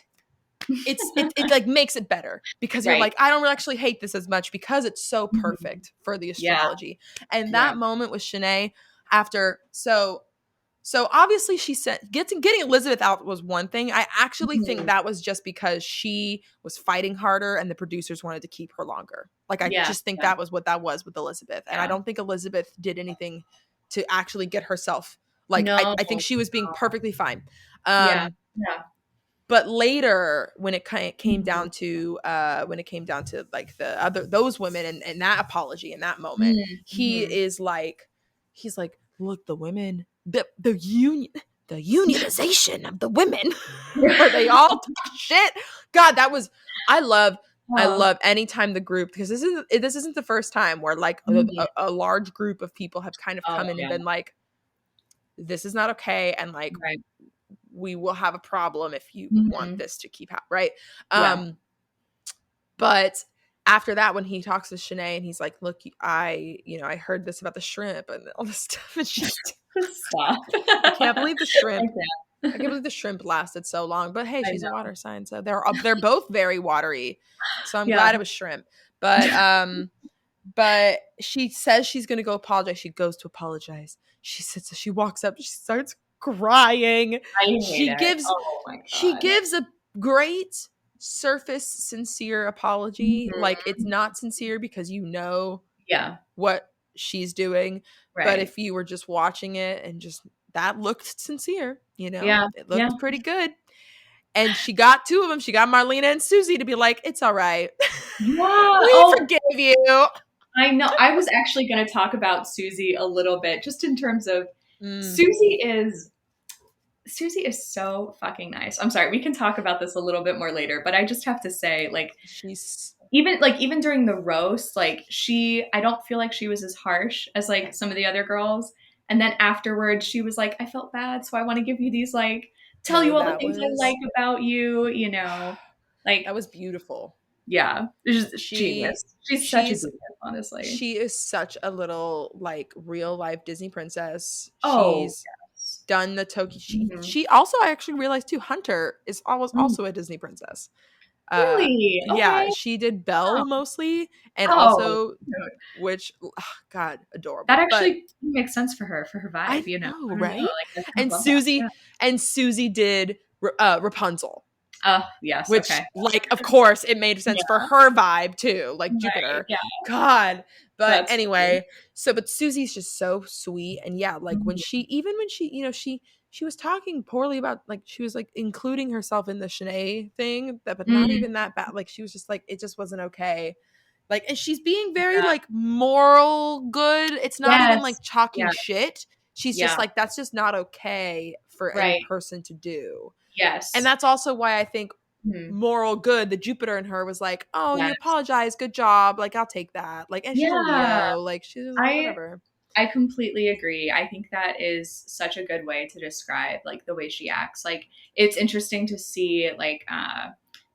it like makes it better because you're right. like, I don't actually hate this as much because it's so Mhm. perfect for the Yeah, astrology. And yeah. that moment with Shanae after so obviously she said getting Elizabeth out was one thing. I actually think Mhm. that was just because she was fighting harder and the producers wanted to keep her longer. Like I Yeah, just think yeah, that was what that was with Elizabeth. And I yeah. don't think Elizabeth did anything to actually get herself like No, I think she was being perfectly fine. yeah, Um yeah. but later when it kind of came Mhm. down to like the other those women and that apology in that moment, Mm, he mhm. is like he's like, look, the women, the union, the unionization of the women where they all talk shit. God, that was I love I Oh, love anytime the group because this isn't the first time where like mhm. a large group of people have kind of Oh, come in and yeah, been like, this is not okay, and like right. we will have a problem if you want Mhm. this to keep right. Yeah. But after that, when he talks to Shanae and he's like, look, I heard this about the shrimp and all this stuff, and she's Stop. I can't believe the shrimp. I I can't can't. believe the shrimp lasted so long. But hey, I she's a know. water sign, so they're both very watery. So I'm Yeah. glad it was shrimp. But she says she's gonna go apologize. She goes to apologize. She sits, she walks up, she starts crying. I hate She it. gives Oh my she god. gives a great surface sincere apology. Like it's Mhm. not sincere because you know Yeah, what she's doing. But right. if you were just watching it and just that looked sincere, Yeah, it yeah. looked pretty good. And she got two of them. She got Marlena and Susie to be like, it's all right. Yeah. We Oh, forgive you. I know. I was actually gonna talk about Susie a little bit, just in terms of Mm, Susie is Susie is so fucking nice. I'm sorry, we can talk about this a little bit more later, but I just have to say, like, she's even during the roast, like I don't feel like she was as harsh as like some of the other girls. And then afterwards, she was like, I felt bad, so I want to give you these like tell no, you all the things I like about you, that like was beautiful. yeah, it's just She genius. She's such a she's genius, honestly. she is such a little like real life Disney princess. Oh She's yes. done the Tokyo. Mhm. She also I actually realized too. Hunter is always Mm. also a Disney princess. Really? Yeah, Okay. she did Oh. Belle mostly, and Oh, also, dude. which, God, That adorable. But actually makes sense for her vibe, I you know? know, I don't know, right? like, I kind of And love that, yeah. Susie did Rapunzel. Oh, yes, Which, okay. like, of course, it made sense for Yeah, her vibe too, like right, Jupiter. yeah, God. But that's funny. anyway, but Susie's just so sweet. And yeah, like Mhm. even when she, she was talking poorly about, like, she was like including herself in the Shanae thing, but not Mm, even that bad. Like, she was just like, it just wasn't okay. Like, and she's being very yeah. like moral good. It's not even like Yes. talking Yeah, shit. She's just yeah, like, that's just not okay for any right. person to do. And Yes. that's also why I think Mhm. moral good, the Jupiter in her was like, oh, you Yes. apologize, good job, like, I'll take that. Like, and she's a Yeah. Leo, like, she's like, I whatever. I completely agree. I think that is such a good way to describe like the way she acts. Like it's interesting to see like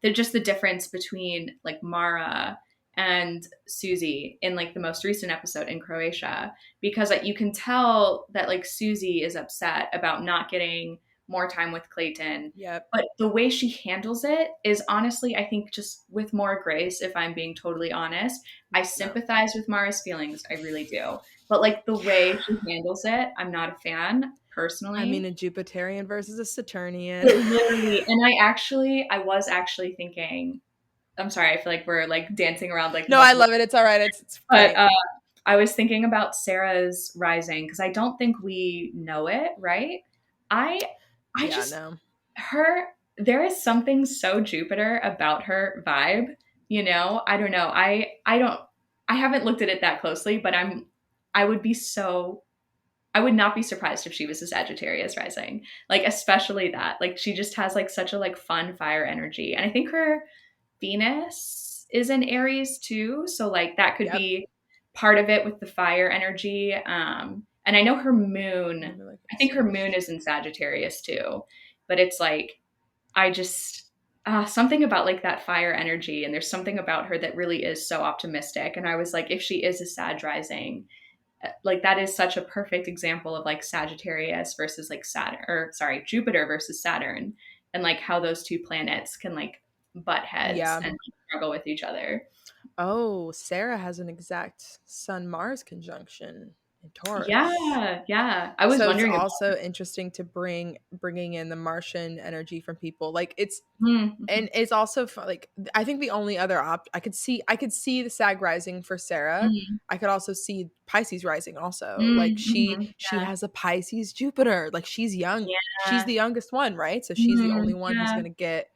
the difference between like Mara and Susie in like the most recent episode in Croatia because like you can tell that like Susie is upset about not getting more time with Clayton. Yep. But the way she handles it is honestly, I think, just with more grace, if I'm being totally honest. I No. sympathize with Mara's feelings. I really do. But like the way she handles it, I'm not a fan I mean, personally. a Jupiterian versus a Saturnian. It literally, and I was actually thinking, I'm sorry, I feel like we're like dancing around like No, I multiple, love it. It's all right. It's but great. I was thinking about Sarah's rising because I don't think we know it, right? I, I Yeah, just, no. her, there is something so Jupiter about her vibe, you know? I don't know. I don't, I haven't looked at it that closely, but I would be so I would not be surprised if she was a Sagittarius rising. Like especially that. Like she just has like such a like fun fire energy. And I think her Venus is in Aries too, so like that could Yep. be part of it with the fire energy. And I know her Let moon, me look I at think her Sarah's moon is chart. in Sagittarius too. But it's like I just something about like that fire energy and there's something about her that really is so optimistic and I was like if she is a Sag rising like that is such a perfect example of like Sagittarius versus like Saturn or sorry, Jupiter versus Saturn and like how those two planets can like butt heads Yeah. and struggle with each other. Oh, Sarah has an exact Sun Mars conjunction in Taurus. Yeah, yeah. I was So it's wondering about also interesting to bringing in the Martian energy from people. Like, it's mm-hmm, and it's also like, I think the only other I could see the Sag rising for Sarah. mm-hmm, I could also see Pisces rising also. Like, mm-hmm, she has a Pisces Jupiter. Like, she's young. She's yeah, the youngest one, right? So she's the mm, only one who's yeah, going to get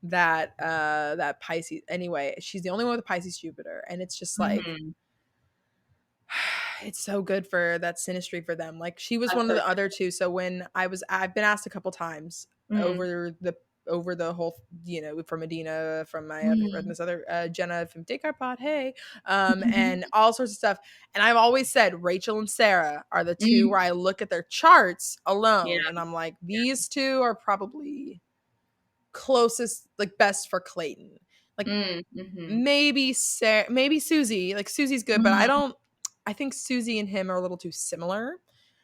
that Pisces. Anyway, she's the only one with Pisces Jupiter, and it's just like, mm-hmm. it's so good for that synastry for them. Like, she was Of one of course. the other two. So I've been asked a couple times Mm, over the whole, from Medina, from my other, from mm, this other, Jenna from Descartes Pod, hey, mm, and all sorts of stuff. And I've always said Rachel and Sarah are the two mm, where I look at their charts yeah, alone, and I'm like, these two are probably closest, like, best for Clayton. Like, mm, mm-hmm, maybe Sarah, maybe Susie. Like, Susie's good, but I mm. don't. I think Susie and him are a little too similar.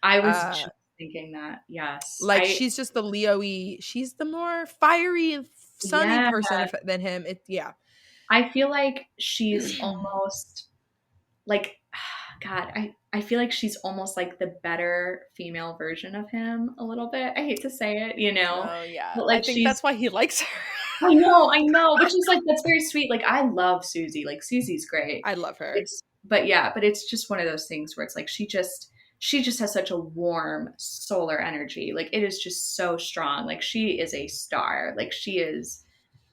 I was Uh, just thinking that. Yes. like, she's just the Leo-y. She's the more fiery, sunny Yeah. person than him. Yeah. I feel like she's almost like God, I feel like she's almost like the better female version of him a little bit. I hate to say it, you know, Oh yeah, but I like think she's that's why he likes her. I know, but she's like that's very sweet. Like I love Susie. Like Susie's great. I love her. It's but yeah, but it's just one of those things where it's like she just has such a warm solar energy. Like it is just so strong. Like she is a star. Like she is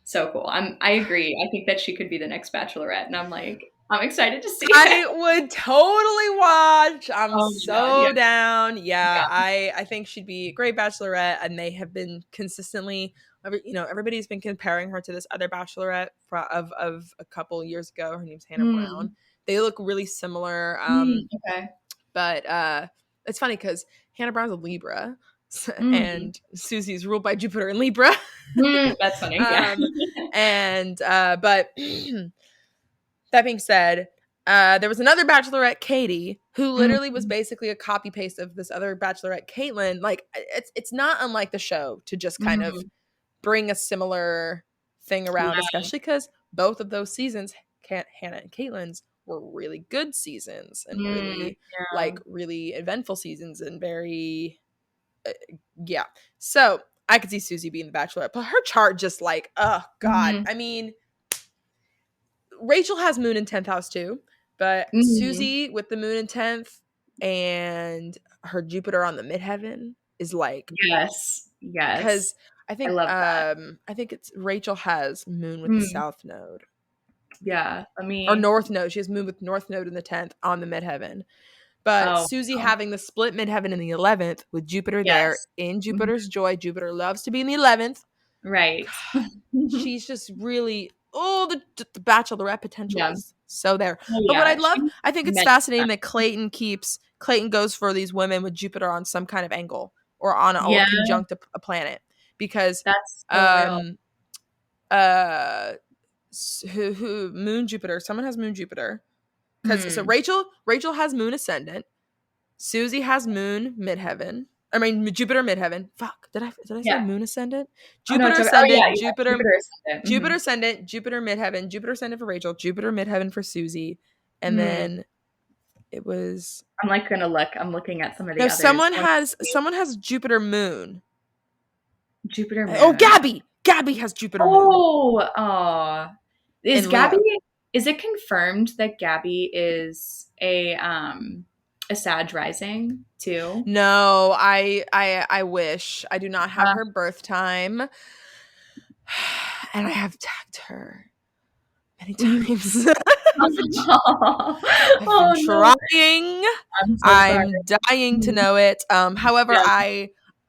so cool. I agree. I think that she could be the next Bachelorette, and I'm like, I'm excited to see it. I would totally watch. I'm Oh my god, yeah, so down. Yeah, yeah. I think she'd be a great Bachelorette, and they have been consistently. Everybody's been comparing her to this other Bachelorette of a couple years ago. Her name's Hannah Brown. Mm, They look really similar. okay. But it's funny because Hannah Brown's a Libra, Mm, and Susie's ruled by Jupiter in Libra. that's funny. Yeah. um, and but that being said, there was another Bachelorette, Katie, who literally was Mm, basically a copy paste of this other Bachelorette, Caitlin. Like, it's not unlike the show to just kind of mm, bring a similar thing around, Yeah. especially because both of those seasons, Hannah and Caitlin's, were really good seasons and really Yeah. like really eventful seasons and very yeah. So I could see Susie being the Bachelorette, but her chart just like, oh God. Mhm. I mean, Rachel has Moon in 10th house too, but Mhm. Susie with the Moon in 10th and her Jupiter on the midheaven is like, Yes. because Yes. I love that. I think it's Rachel has Moon with the Mm. South Node Yeah. Let or me. North Node. She has Moon with North Node in the 10th on the midheaven. But Oh. Susie Oh. having the split midheaven in the 11th with Jupiter there Yes. in Mhm. Jupiter's joy. Jupiter loves to be in the 11th. Right. God, she's just really the Bachelorette potential Yeah. is so there. Oh But what I yeah. love, She's I think it's meant fascinating that. that Clayton goes for these women with Jupiter on some kind of angle or Yeah. conjunct a planet because That's so real. um uh who Moon Jupiter, someone has Moon Jupiter because so Hmm. Rachel has Moon ascendant, Susie has Moon midheaven. I mean Jupiter midheaven. Fuck, did I say Yeah. Moon ascendant? Oh no, Jupiter it's okay. Oh yeah. ascendant, Yeah. Jupiter Jupiter ascendant. Jupiter ascendant, Jupiter midheaven, Jupiter ascendant for Rachel, Jupiter midheaven for Susie, and Hmm. then it was I'm like gonna look. I'm looking at some of no the others. I want to see someone has Jupiter moon. Jupiter Oh, moon. Gabby has Jupiter moon Oh, oh. Is in Gabby, Leo. is it confirmed that Gabby is a Sag rising too? No, I wish I do not have Uh, her birth time, and I have tagged her many you times. I've been Oh no. trying. I'm so sorry. I'm dying to know it. However, Yeah.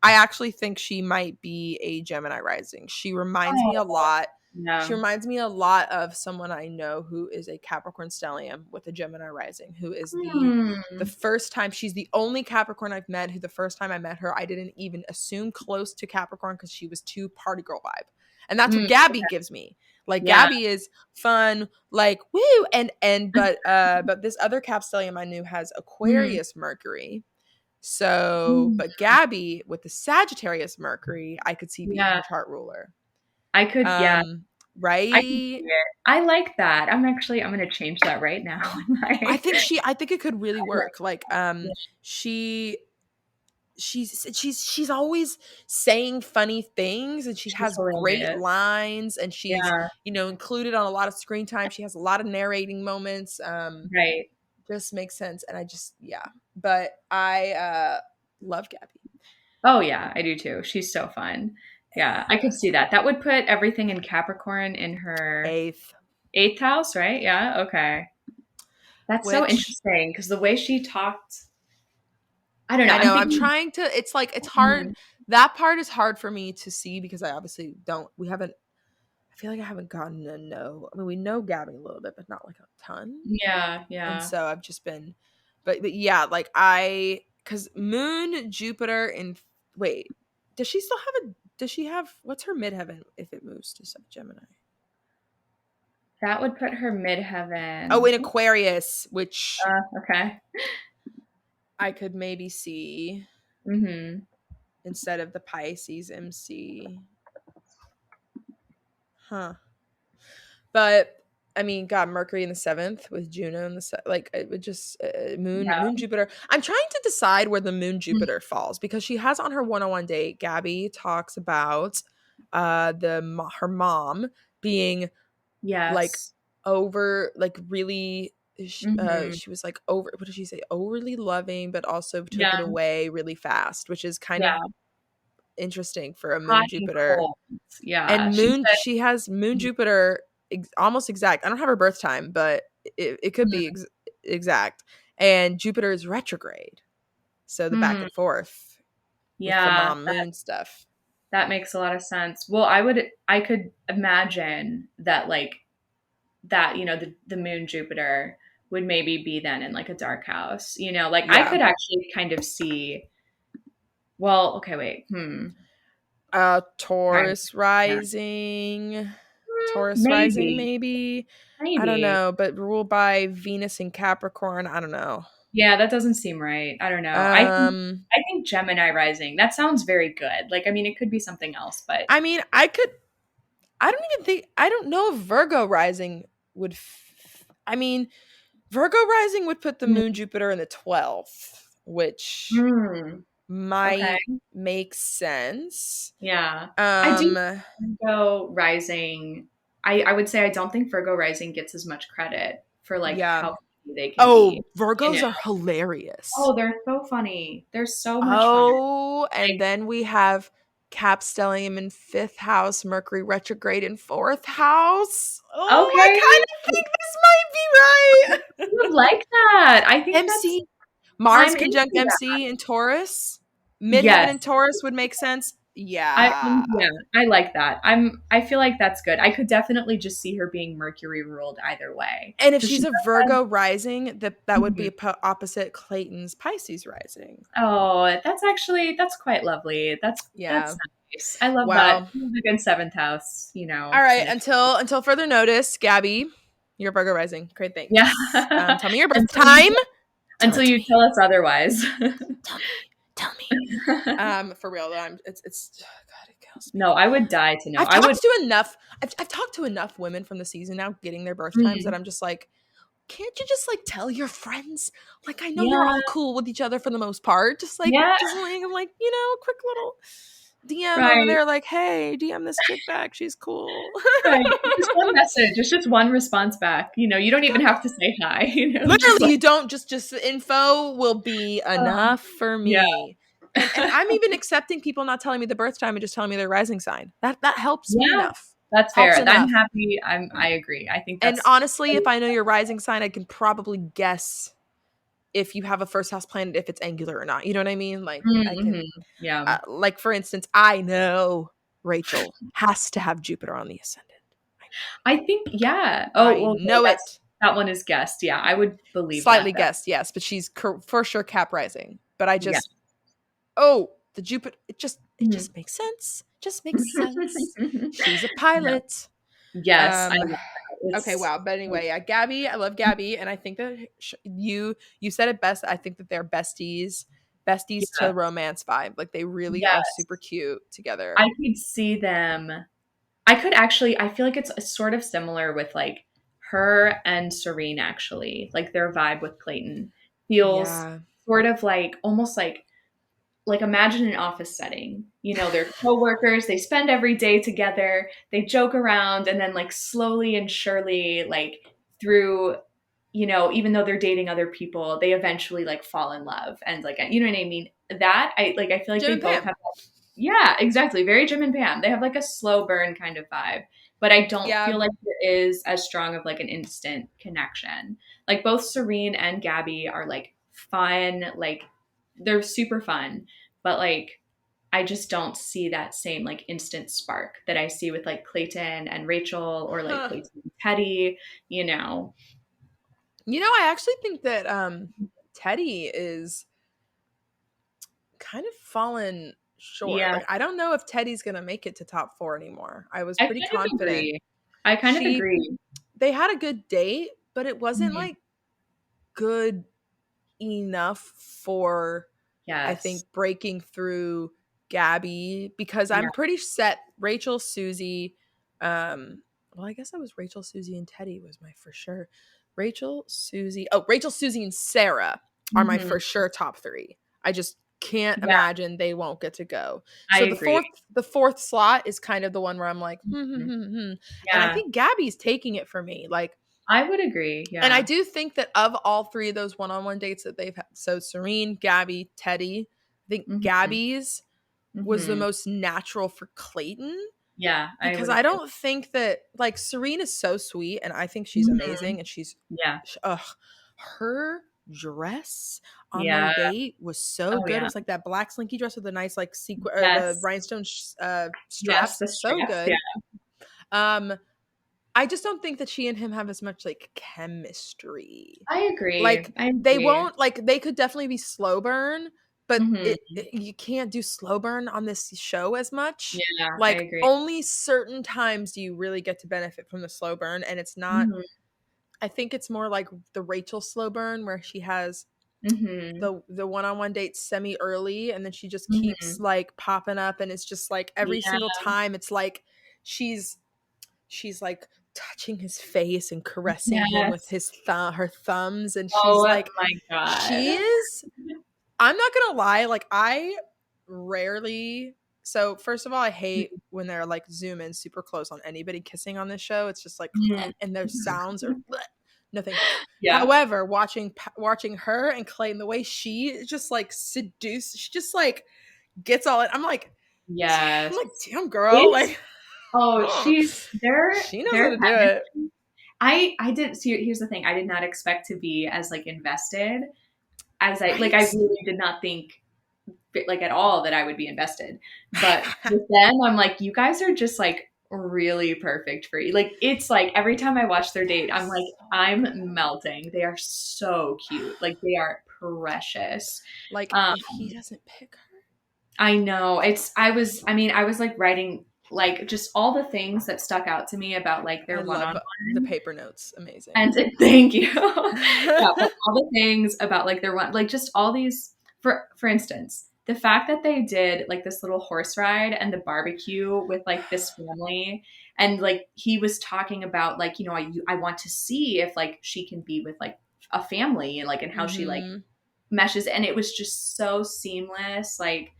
I actually think she might be a Gemini rising. She reminds me a Oh, lot. She yeah. reminds me a lot of someone I know who is a Capricorn stellium with a Gemini rising, who is the Hmm. first time she's the only Capricorn I've met who the first time I met her, I didn't even assume close to Capricorn because she was too party girl vibe. And that's what Mm, Gabby okay. gives me. Like Yeah. Gabby is fun, like woo, and but this other Capstellium I knew has Mm, Aquarius Mercury. So, mm, but Gabby with the Sagittarius Mercury, I could see being yeah. her chart ruler. I could, yeah. Um, I can see right? it. I like that. I'm gonna change that right now. I think it could really I like work. Like, it. she she's always saying funny things and she She's has great hilarious. lines and she's Yeah, included on a lot of screen time. She has a lot of narrating moments. right. Just makes sense. And I just, yeah. But I love Gabby. Oh yeah, I do too. She's so fun. Yeah, I could see that. That would put everything in Capricorn in her Eighth, eighth house, right? Yeah, okay. That's so which interesting because the way she talked, I don't know. I I'm know I'm thinking, trying to, it's like, it's hard. mm, That part is hard for me to see because I obviously we haven't, I feel like I haven't gotten to know, I mean, we know Gabby a little bit, but not like a ton. yeah, And yeah. so I've just been, but yeah, like because Moon, Jupiter, and wait, does she still have does she have, what's her midheaven if it moves to Gemini? That would put her Oh, midheaven. in Aquarius, which Okay. I could maybe see Mm-hmm. instead of the Pisces MC. Huh. But I mean, God, Mercury in the 7th with Juno in the like it would just Moon Yeah. Jupiter. I'm trying to decide where the Moon Jupiter falls because she has on her one-on-one date. Gabby talks about her mom being like Yes. over like really Mm-hmm. she was like over what did she say overly loving but also took it Yeah. away really fast, which is kind of Yeah. interesting for a Hot Moon and Jupiter. cold. Yeah. And She Moon, said, she has Moon Jupiter almost exact. I don't have her birth time, but it could be exact. And Jupiter is retrograde. So the back mm-hmm. and forth with the Yeah. mom moon stuff. That makes a lot of sense. Well, I could imagine that like that, the moon Jupiter would maybe be then in like a dark house, like I Yeah. could actually kind of see, well, okay, wait. Trying to Taurus yeah. rising. Taurus rising, Maybe. maybe. I don't Maybe. know, but ruled by Venus and Capricorn. I don't know. Yeah, that doesn't seem right. I don't know. Um, I think Gemini rising. That sounds very good. Like, I mean, it could be something else, but I mean, I don't know if Virgo rising would, I mean, Virgo rising would put the Mm, moon Jupiter in the 12th, which mm, okay. might make sense. Yeah. I do Um, Virgo rising. I would say I don't think Virgo rising gets as much credit for like yeah. how funny they can be. Oh, You know? Virgos are hilarious. Oh, they're so funny. They're so much fun. Oh, and Like, then we have Cap stellium in 5th house, Mercury retrograde in 4th house. Oh, I okay, kind of think this might be I would like that. I think that's MC. Mars I'm into conjunct that. MC in Taurus. Midheaven Yes. in Taurus would make sense. Yeah. Yeah, I like that. I feel like that's good. I could definitely just see her being Mercury ruled either way. And if Because she she's a does have Virgo rising, that would be mhm. opposite Clayton's Pisces rising. Oh, that's quite lovely. That's Yeah. nice. I love that. Wow. She's a good seventh house, All right. kind of. Until further notice, Gabby, you're Virgo rising. Great, Yeah. thanks. Tell me your birth until you time. Tell until it to you me. tell us otherwise. Tell me. Tell me. For real though, it's God, it kills me. No, I would die to know. I've I would talked to enough. I've talked to enough women from the season now getting their birth times that mm, I'm just like, can't you just like tell your friends? Like I know you're yeah. all cool with each other for the most part. Yeah, Just like a quick little DM over right. there, like, hey, DM this chick back. She's cool. Right. It's just one message. It's just one response back. You don't even have to say hi, just Literally, like you don't just the info will be um, enough for yeah. me. And I'm even accepting people not telling me the birth time and just telling me their rising sign. That helps me Yeah, enough. that's Helps fair. I'm enough. happy. I agree. I think And that's honestly, if I know your rising sign, I can probably guess if you have a first house planet, if it's angular or not. You know what I mean? Like I mm-hmm. can, Yeah. like for instance, I know Rachel has to have Jupiter on the ascendant. I think yeah. Oh, I well, okay, know it. that one is guessed. Yeah, I would believe that Slightly though. guessed, yes, but she's for sure Cap rising. But I Yeah. just, oh, the Jupiter, it Mhm. just makes sense. Just makes sense. She's a No. pilot. Yes, I Um, love that. okay, It's wow. But anyway, yeah, Gabby, I love Gabby, and I think that you said it best. I think that they're besties yeah. to romance vibe. Like they really are Yes. super cute together. I could see them. I could actually, I feel like it's sort of similar with like her and Serene actually. Like their vibe with Clayton feels Yeah. sort of like almost like imagine an office setting. They're coworkers, they spend every day together, they joke around, and then like slowly and surely, like through, even though they're dating other people, they eventually like fall in love. And like, you know what I mean? That I feel like Jim they and both Pam. have yeah, exactly. Very Jim and Pam. They have like a slow burn kind of vibe, but I don't Yeah. feel like there is as strong of like an instant connection. Like both Serene and Gabby are like fun, like they're super fun, but like I just don't see that same like instant spark that I see with like Clayton and Rachel or like Huh. Clayton and Teddy, you know. I actually think that Teddy is kind of fallen short. Yeah, Like I don't know if Teddy's gonna make it to top 4 anymore. I was I pretty kind of confident. agree. I kind of She agree. They had a good date, but it wasn't Mhm. like good enough for I Yes. think breaking through Gabby because Yeah. I'm pretty set Rachel, Susie, well, I guess that was Rachel, Susie, and Teddy was my for sure. Rachel, Susie, and Sarah are my Mhm. for sure top 3. I just can't Yeah, imagine they won't get to go. I So agree. the fourth slot is kind of the one where I'm like, Mhm. and I Yeah, think Gabby's taking it for me. Like, I would agree. and I Yeah. do think that of all 3 of those one-on-one dates that they've had, so Serene, Gabby, Teddy, I think Mhm. Gabby's was the Mhm. most natural for Clayton Yeah, I because would I agree. don't think that like Serene is so sweet and I think she's Mhm. amazing and Yeah. ugh, her dress on their Yeah. date was so Oh, good. It yeah. was like that black slinky dress with the nice like sequin or the Yes. rhinestone Yes, straps. the So straps. Yeah. good. Um, I just don't think that she and him have as much like chemistry. I agree. Like I they agree. won't like they could definitely be slow burn, but Mhm. you can't do slow burn on this show as much. Yeah, I Like agree. only certain times do you really get to benefit from the slow burn and it's not Mhm. I think it's more like the Rachel slow burn where she has Mhm. the one-on-one date semi early and then she just keeps Mhm. like popping up and it's just like every Yeah. single time it's like she's she's like touching his face and caressing him with Yes. his her thumbs, and she's Oh like, my she God. is. I'm not gonna lie, like I rarely. So first of all, I hate when they're like zoom in super close on anybody kissing on this show. It's just like, Mhm. and their sounds are no, thank you. Yeah. However, watching her and Clay and the way she just like seduce, she just like gets all in. I'm Yes. like, damn girl, It's like oh, she's she knows how their to do it. chemistry. I did see. Here's the thing. I did not expect to be as like invested as I Right? really did not think like at all that I would be invested. But with them, I'm like, you guys are just like really perfect for you. Like it's like every time I watch their date, I'm like, I'm melting. They are so cute. Like they are precious. Like Um, if he doesn't pick her, I know. I was like writing like just all the things that stuck out to me about like I their one on love the one. paper notes. Amazing. And thank you. Yeah, but all the things about like their one, like just all these. For instance, the fact that they did like this little horse ride and the barbecue with like this family, and like he was talking about like I want to see if like she can be with like a family and like and how she like Hmm. meshes, and it was just so seamless. Like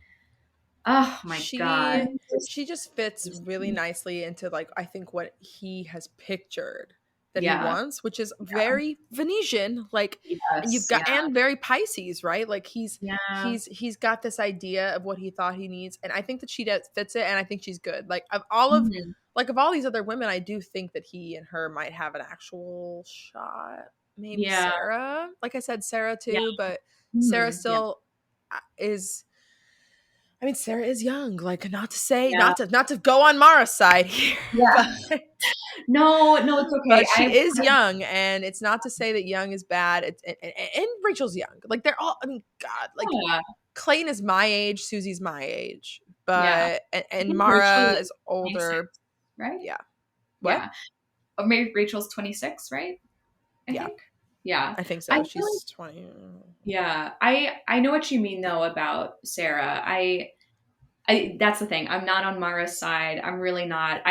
oh my god, she just, she just fits just really nicely into like I think what he has pictured that he yeah, wants, which is yeah, very Venetian, like, and you've yes, got yeah, and very Pisces, right? Like yeah, he's got this idea of what he thought he needs, and I think that she does fits it, and I think she's good. Like of all of mhm, like of all these other women, I do think that he and her might have an actual shot. Maybe yeah, Sarah, like I said, Sarah yeah, too, but Sarah mhm, yeah, still is. I mean, Sarah is young. Like, not to say, yeah, not to go on Mara's side here, yeah. but No, no, it's okay. but she is young, and it's not to say that young is bad. It's and Rachel's young. Like they're all. I mean, God, like Yeah, Clayton is my age, Susie's my age, yeah. but I and think Rachel Mara is is 26, older. right? Yeah. What? Yeah. Or maybe Rachel's 26, right? I Yeah, think. Yeah. I think I so. feel like She's 20. yeah. I know what you mean though about Sarah. I that's the thing. I'm not on Mara's side. I'm really not.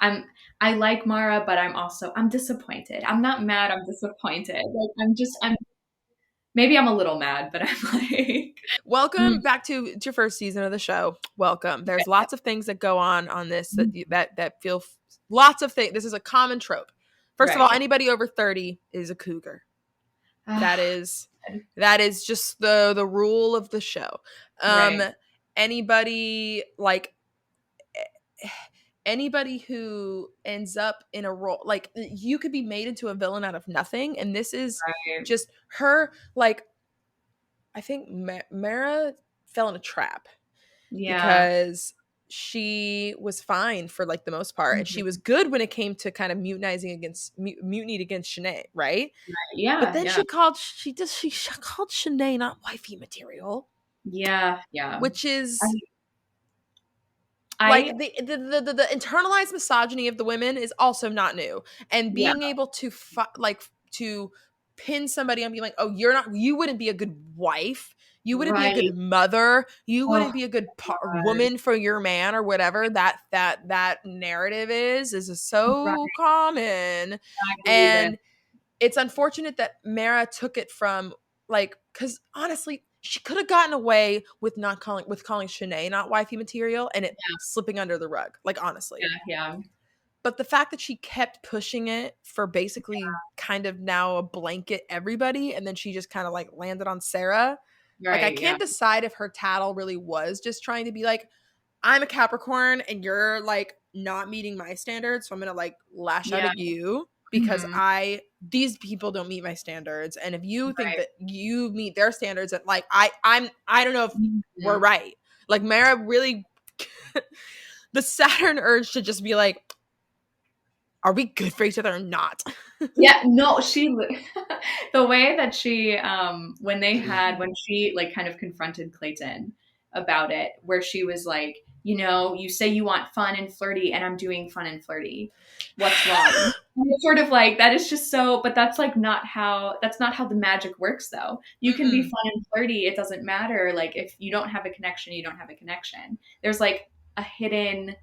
I'm I like Mara, but I'm disappointed. I'm not mad, I'm disappointed. Like I'm maybe I'm a little mad, but I'm like mm, Welcome back to your first season of the show. Welcome. There's okay. lots of things that go on this that Mhm. that feel lots of things. This is a common trope. First of all, Right. anybody over 30 is a cougar. That Ah, is that is just the rule of the show. Um right. anybody like anybody who ends up in a role like you could be made into a villain out of nothing, and this is Right. just her like I think Mara fell in a trap Yeah. because she was fine for like the most part, and she Mhm. was good when it came to kind of mutiny against Shanae, right? But Yeah, then yeah. she called Shanae not wifey material, Yeah, yeah. which I is like I the internalized misogyny of the women is also not new, and yeah, being able to to pin somebody and be like, oh, you wouldn't be a good wife, you wouldn't be a right. good mother, you Oh wouldn't be a good god. woman for your man or whatever that narrative is so Right. common. I believe it. And it's unfortunate that Mara took it from like because honestly, she could have gotten away with not calling Shanae not wifey material and it slipping under the rug. Like honestly, Yeah, yeah. but the fact that she kept pushing it for basically kind of now a blanket everybody, and then she just kind of like landed on Sarah. Like I Right, yeah. can't decide if her tattle really was just trying to be like, I'm a Capricorn and you're like not meeting my standards, so I'm gonna like lash out Yeah. at you because Mhm. I these people don't meet my standards, and if you think Right. that you meet their standards, that like I don't know if we're Mhm. right. Like Mara really, the Saturn urge to just be like, are we good for each other or not? Yeah, no, the way that she when she like kind of confronted Clayton about it, where she was like, you say you want fun and flirty and I'm doing fun and flirty. What's wrong? And it's sort of like that is just so, but that's not how the magic works though. You can be Mm-mm. fun and flirty, it doesn't matter. Like if you don't have a connection, you don't have a connection. There's like a hidden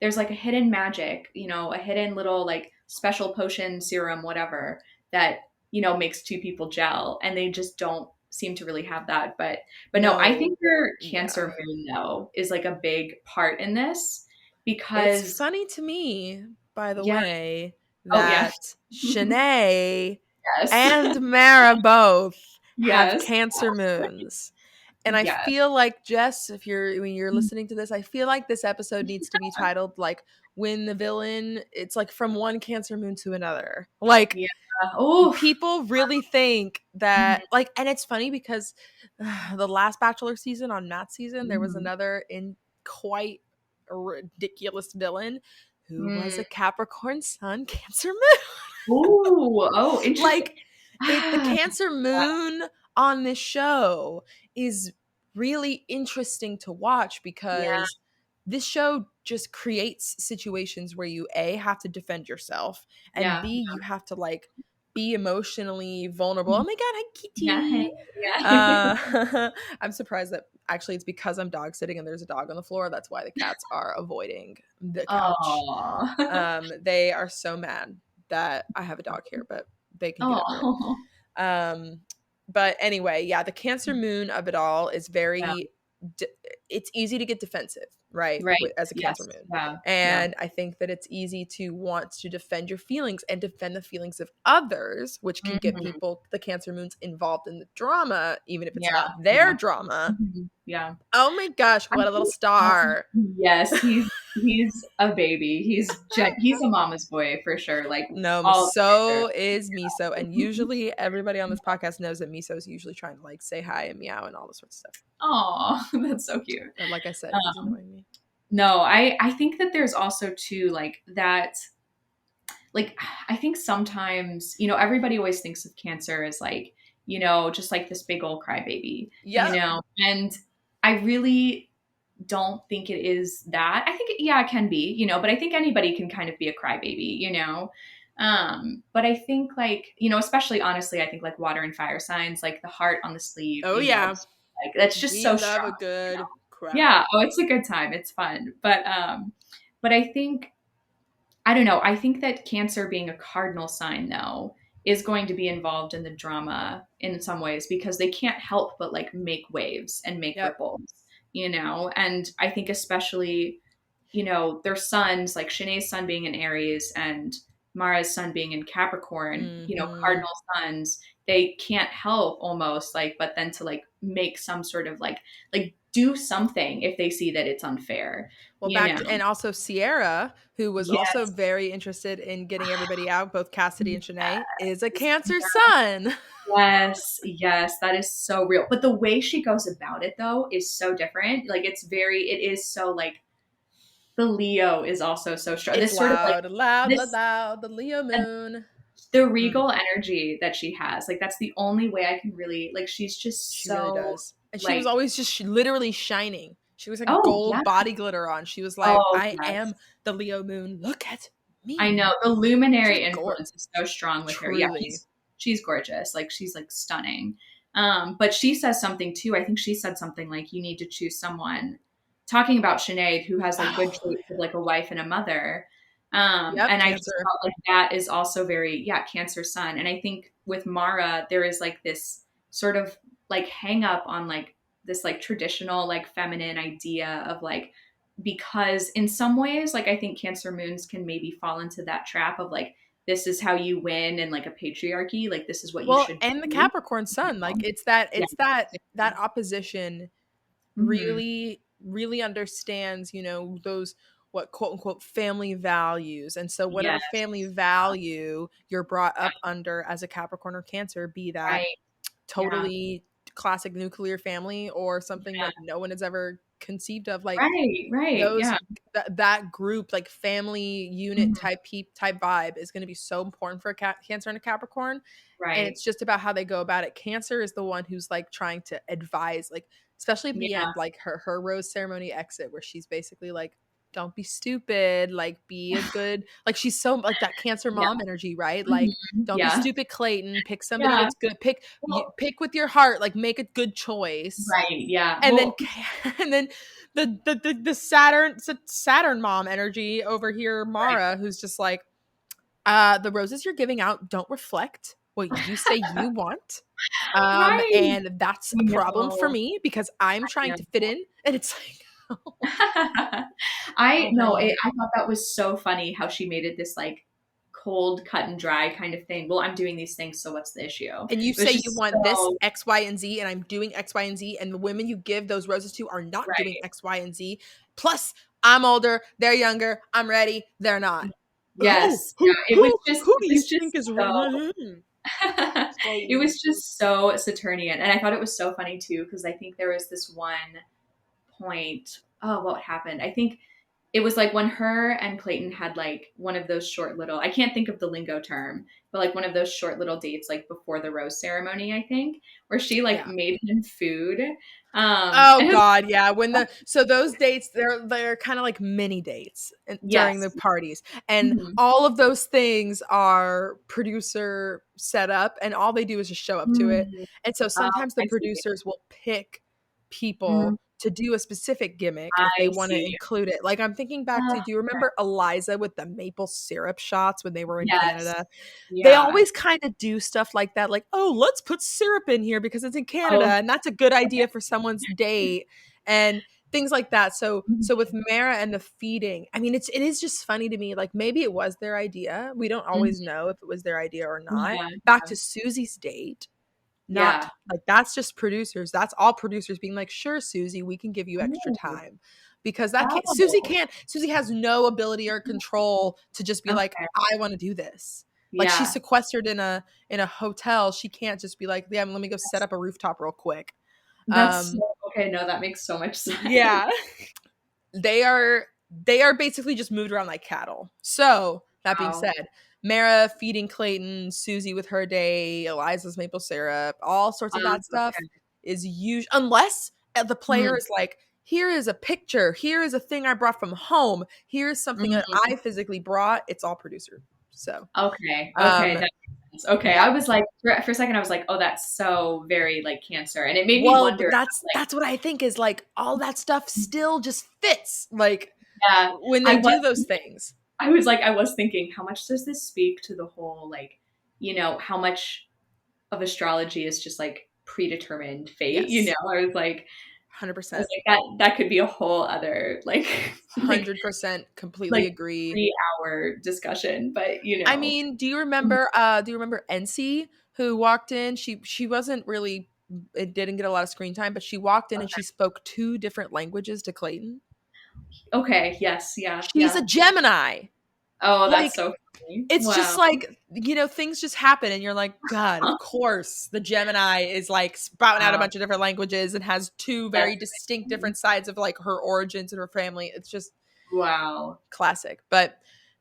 there's like a hidden magic, you know, a hidden little like special potion, serum, whatever, that, you know, makes two people gel, and they just don't seem to really have that. But no, I No. think your Yeah. Cancer moon though is like a big part in this It's because funny to me, by the yeah. way, Oh yes. that Shanae Yes. and Mara both have Yes. Cancer moons. And I Yes. feel like, Jess, if you're when you're Mm, listening to this, I feel like this episode needs to be titled like when the villain, it's like from one Cancer moon to another. Like yeah. Oof. people really think Mhm, that, like, and it's funny because the last Bachelor season, on Matt's season, there was mhm. another in quite a ridiculous villain who was Mm. a Capricorn sun Cancer moon. Ooh, oh, interesting. Like the Ah, Cancer moon on this show is really interesting to watch yeah, because this show just creates situations where you A, have to defend yourself, and yeah, B, you have to like be emotionally vulnerable. yeah. Oh my god, hi Yeah, hey, Kitty. yeah. I'm surprised that actually it's because I'm dog sitting and there's a dog on the floor. That's why the cats are avoiding the couch. Oh. They are so mad that I have a dog here, but they can get over it. Oh. Um, but anyway, yeah, the Cancer moon of it all is Yeah, very, it's easy to get defensive, right? right. As a Cancer Yes. moon. Yeah, yeah. And I think that it's easy to want to defend your feelings and defend the feelings of others, which can get Mhm. people, the Cancer moons, involved in the drama, even if it's Yeah, not their yeah. drama. Mhm. Yeah. Oh my gosh, I what a little think, star. yes, he's a baby. He's a mama's boy for sure, like, No, all the so is Miso. And characters. usually everybody on this podcast knows that Miso is usually trying to like say hi and meow and all this sort of stuff. Aw, that's so cute. And like I said, he's annoying me. No, I think that there's also too like that, like I think sometimes, you know, everybody always thinks of Cancer as like, you know, just like this big old crybaby, you Yep. know, and I really don't think it is that. I think yeah, it can be, you know, but I think anybody can kind of be a crybaby, you know. But I think like, you know, especially honestly, I think like water and fire signs, like the heart on the sleeve Oh being yeah. held, like that's just We so love strong, a you know. good cry. Yeah, oh, it's a good time. It's fun. But I think I don't know. I think that Cancer being a cardinal sign, though, is going to be involved in the drama in some ways because they can't help but like make waves and make Yep. ripples, you know? And I think, especially, you know, their sons, like Shanae's son being in Aries and Mara's son being in Capricorn, you know, Mm-hmm. cardinal sons, they can't help almost like, but then to like make some sort of like do something if they see that it's unfair, Well, you back know? to, and also Sierra, who was also Yes. very interested in getting everybody out, both Cassidy and Shanae, is a Cancer sun. Yes, yes, that is so real. But the way she goes about it though is so different. Like it is so like the Leo is also so strong. It's This sort of like loud, loud, loud, this loud, the Leo and moon. the Mm, regal energy that she has. Like that's the only way I can really like she's just she really so does. And she was like always just literally shining. She was like oh yeah. gold body glitter on. She was like, Oh I yes. am the Leo moon. Look at I me. know the She's luminary gorgeous. influence is so strong with her. Yeah, Truly. she's gorgeous. Like she's like stunning. But she says something too. I think she said something like you need to choose someone. Talking about Sinead, who has like good Oh, traits of like a wife and a mother. yep, And I just Cancer. felt like that is also very yeah Cancer sun. And I think with Mara there is like this sort of like hang up on like this like traditional like feminine idea of like because in some ways like I think Cancer moons can maybe fall into that trap of like this is how you win in like a patriarchy, like this is what you Well, should and the do. Capricorn sun, like Yeah. it's that opposition Mm-hmm. really really understands, you know, those what quote unquote family values. And so whatever Yes. family value you're brought up under as a Capricorn or Cancer, be that Right. Yeah. totally classic nuclear family or something Yeah. that no one has ever conceived of, like Right. Right. those, Yeah. that group, like family unit Mhm. type type vibe is going to be so important for a Cancer and a Capricorn. And Right. it's just about how they go about it. Cancer is the one who's like trying to advise, like especially at the Yeah. end, like her rose ceremony exit, where she's basically like, "Don't be stupid, like be a good." Like she's so like that Cancer Yeah. mom energy, right? Like, Mhm. "Don't be Yeah. stupid, Clayton. Pick somebody Yeah. that's good. Pick Well, pick with your heart. Like make a good choice." right. Yeah. And then Well, and then the Saturn mom energy over here, Mara, who's just like, the roses you're giving out don't reflect what you say you want. Right. And that's a You problem for know. me because I'm trying Yeah. to fit in. And it's like, I oh no, man. I thought that was so funny how she made it this like cold, cut and dry kind of thing. Well, I'm doing these things, so what's the issue? And you It was say you just want this so X, Y, and Z, and I'm doing X, Y, and Z, and the women you give those roses to are not doing right. X, Y, and Z. Plus, I'm older, they're younger, I'm ready, they're not. Oh, Yes. Yeah. It was just who it do you was think just is so right? it So was just so Saturnian. And I thought it was so funny too, because I think there was this one point. Oh, what happened? I think it was like when her and Clayton had like one of those short little, I can't think of the lingo term, but like one of those short little dates like before the rose ceremony, I think, where she like yeah. made him food. Oh And it was, God, yeah. So those dates, they're kind of like mini dates during the yes. parties, and Mhm. all of those things are producer set up, and all they do is just show up to it. Mm. And so sometimes the I see. producers will pick Mm, people to do a specific gimmick if they I want to see. include it. Like I'm thinking back to, do you remember Eliza with the maple syrup shots when they were in Yes. Canada? They Yeah. always kind of do stuff like that, like, oh, let's put syrup in here because it's in Canada Oh, and that's a good okay. idea for someone's date and things like that. So with Mhm. Mara and the feeding, I mean, it is just funny to me. Like maybe it was their idea. We don't Mhm. always know if it was their idea or not. Yeah. Back to Susie's date, not Yeah. like that's just producers. That's all producers being like, sure, Susie, we can give you extra Ooh. time. Because that can't Oh, Susie has no ability or control to just be like, okay. I want to do this. Like she's Yeah. sequestered in a hotel. She can't just be like, yeah, let me go set up a rooftop real quick. That's so Um, okay. No, that makes so much sense. yeah. They are basically just moved around like cattle. So that being Wow. said, Mara feeding Clayton, Susie with her day, Eliza's maple syrup, all sorts of that stuff Okay. is usually, unless the player Mm, is like, here is a picture, here is a thing I brought from home, here is something that mm. I physically brought. It's all producer. So Okay. Okay. um That makes sense. Okay. I yeah. was like, for a second, I was like, oh, that's so very like Cancer, and it made me Well, wonder. but that's what I think is like all that stuff Like, still just fits like yeah, when I they was. do those things. I was like, I was thinking, how much does this speak to the whole like, how much of astrology is just like predetermined fate? Yes. I was like, 100%. that could be a whole other like like 100% completely like agree. 3 hour discussion, but I mean, do you remember NC who walked in? She wasn't really, it didn't get a lot of screen time, but she walked in and she spoke two different languages to Clayton. okay, yes, yeah, She's a yeah. Gemini. Oh, that's Like so funny. it's just Wow. like, things just happen and you're like, God, of course the Gemini is like sprouting out a Wow, bunch of different languages and has two that's very distinct funny. different sides of like her origins and her family. It's just Wow, classic. But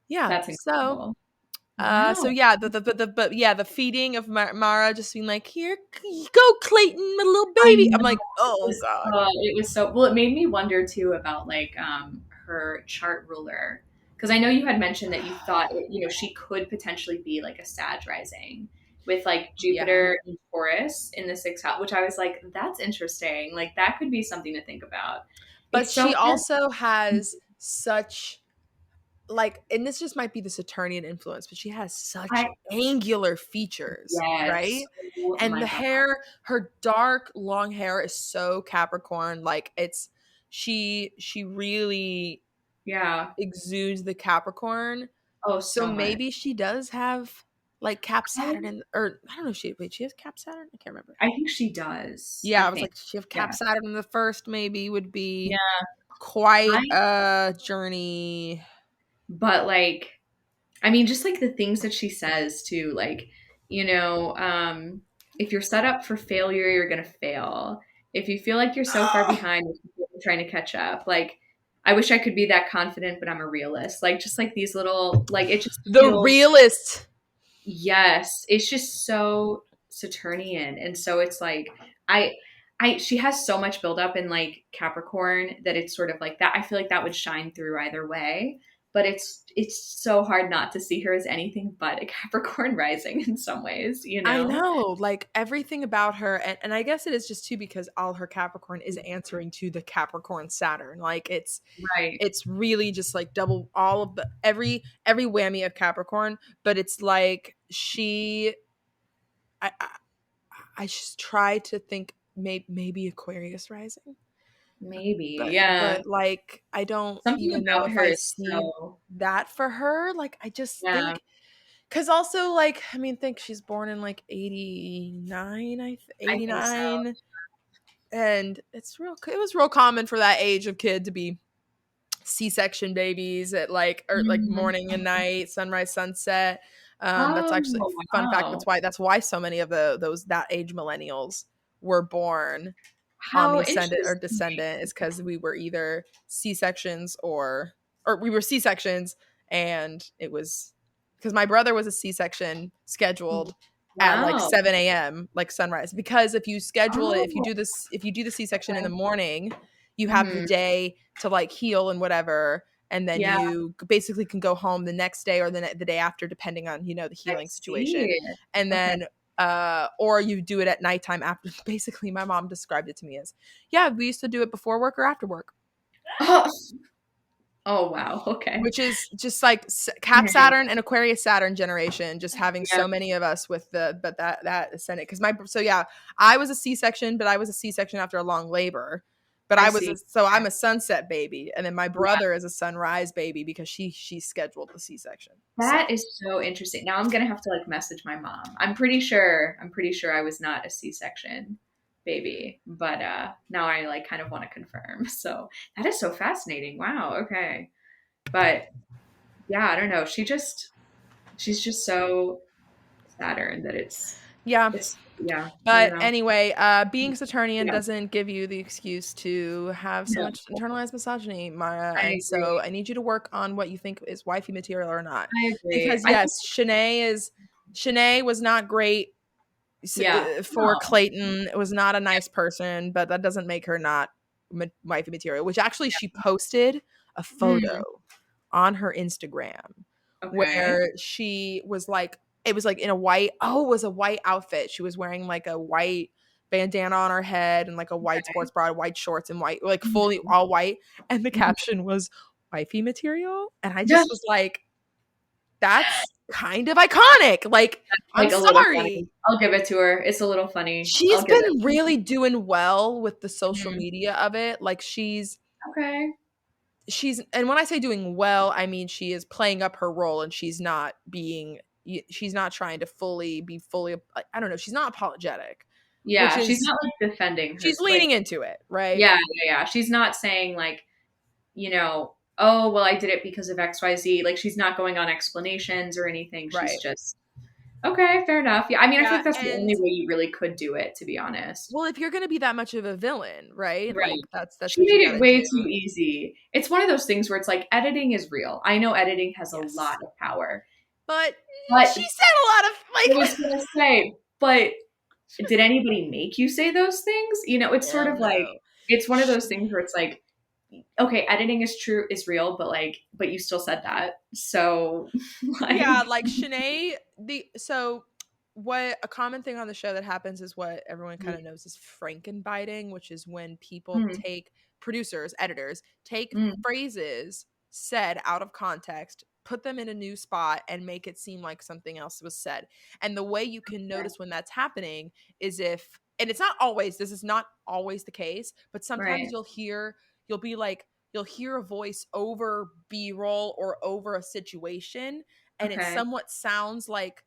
yeah, that's so incredible. Wow. so yeah, but yeah, the feeding of Mara just being like, here, go, Clayton, my little I baby. I'm know. like, oh God. It was so well. It made me wonder too about like her chart ruler, because I know you had mentioned that you thought she could potentially be like a Sag rising with like Yeah, Jupiter and Taurus in the sixth house, which I was like, that's interesting. Like that could be something to think about. but It's so she hard. also has such like, and this just might be the Saturnian influence, but she has such I angular features, yes. right? Oh And my the god. hair, her dark long hair is so Capricorn. Like it's she really Yeah. exudes the Capricorn. Oh, So so much. maybe she does have like Cap I Saturn or I don't know. She has Cap Saturn. I can't remember. I think she does. I Yeah, I was think. like, does she have Cap Yeah. Saturn in the first? Maybe would be Yeah. quite I a journey. but like I mean, just like the things that she says too, like, you know, um, if you're set up for failure, you're gonna fail. If you feel like you're so far behind, you're trying to catch up. Like, I wish I could be that confident, but I'm a realist. Like, just like these little, like, it just The feels, realist. yes, it's just so Saturnian. And so it's like, I, she has so much buildup in like Capricorn that it's sort of like that. I feel like that would shine through either way. but it's so hard not to see her as anything but a Capricorn rising in some ways, you I know? know, like everything about her, and I guess it is just too because all her Capricorn is answering to the Capricorn Saturn. Like Right. it's really just like double all of the every whammy of Capricorn, but it's like I I just try to think maybe Aquarius rising, Maybe. but Yeah. like I don't Something even know about if her I is see so that for her. Like I just yeah, think because also like I mean think she's born in like 89 I think so. 89, and it was real common for that age of kid to be C-section babies at like or like Mhm. morning and night, sunrise, sunset. That's Oh, actually fun fact. wow. That's why so many of those that age millennials were born on the How ascendant or interesting. descendant is because we were either C-sections or we were C-sections, and it was because my brother was a C-section scheduled at like Wow. 7 a.m. like sunrise, because if you schedule it, Oh, if you do the C-section in the okay. morning, you have the Mhm. day to like heal and whatever, and then Yeah, you basically can go home the next day or the day after depending on the I healing situation, see. and Okay. then or you do it at nighttime after. Basically my mom described it to me as, yeah, we used to do it before work or after work, Oh, oh, wow. Okay. which is just like Cap Right. Saturn and Aquarius Saturn generation, just having Yep, so many of us with the but that ascendant. Because my so yeah, I was a C-section, but I was a C-section after a long labor. But I I was see. so Okay. I'm a sunset baby, and then my Yeah. brother is a sunrise baby because she scheduled the C-section. So That is so interesting. Now I'm gonna have to like message my mom. I'm pretty sure I was not a C-section baby, but now I like kind of want to confirm. So that is so fascinating. Wow. Okay. But yeah, I don't know. She's just so Saturn that yeah. it's yeah, I don't But know. anyway, being Saturnian Yeah. doesn't give you the excuse to have so No, much internalized misogyny, Mara. I And so agree. I need you to work on what you think is wifey material or not. I agree. Because I think yes, Shanae was not great yeah. for No. Clayton. It was not a nice person, but that doesn't make her not wifey material. Which actually she posted a photo Mm, on her Instagram okay. where she was like, it was like in a white, oh, it was a white outfit. She was wearing like a white bandana on her head and like a white Okay. sports bra, white shorts, and white, like fully Mhm, all white. And the mhm. caption was wifey material. And I Yeah, just was like, that's kind of iconic. Like, I'm like a little sorry. funny. I'll give it to her. It's a little funny. She's I'll give been it. really doing well with the social Mhm. media of it. Like Okay. and when I say doing well, I mean she is playing up her role, and she's not trying to fully, I don't know, she's not apologetic, which Yeah, she's is not like defending her she's like leaning into it, right? yeah, yeah, yeah. She's not saying like, oh, well, I did it because of XYZ. Like she's not going on explanations or anything. She's Right. just okay, fair enough. Yeah, I mean, I Yeah, think that's the and only way you really could do it, to be honest. well, if you're going to be that much of a villain, right? Right. Like that's She what you made got it to way do. too easy. It's one of those things where it's like editing is real. I know editing has a lot Yes. of power, But but she said a lot of I was gonna say, but did anybody make you say those things? It's sort hell of like no. it's one of those things where it's like, okay, editing is real, but but you still said that. So Yeah, like like Shanae, what a common thing on the show that happens is what everyone kind of knows is frankenbiting, which is when people mm, take producers, editors, take mm, phrases said out of context, put them in a new spot, and make it seem like something else was said. And the way you can right, notice when that's happening is if, and it's not always, this is not always the case, but sometimes right. you'll be like, you'll hear a voice over B-roll or over a situation, and it Okay. somewhat sounds like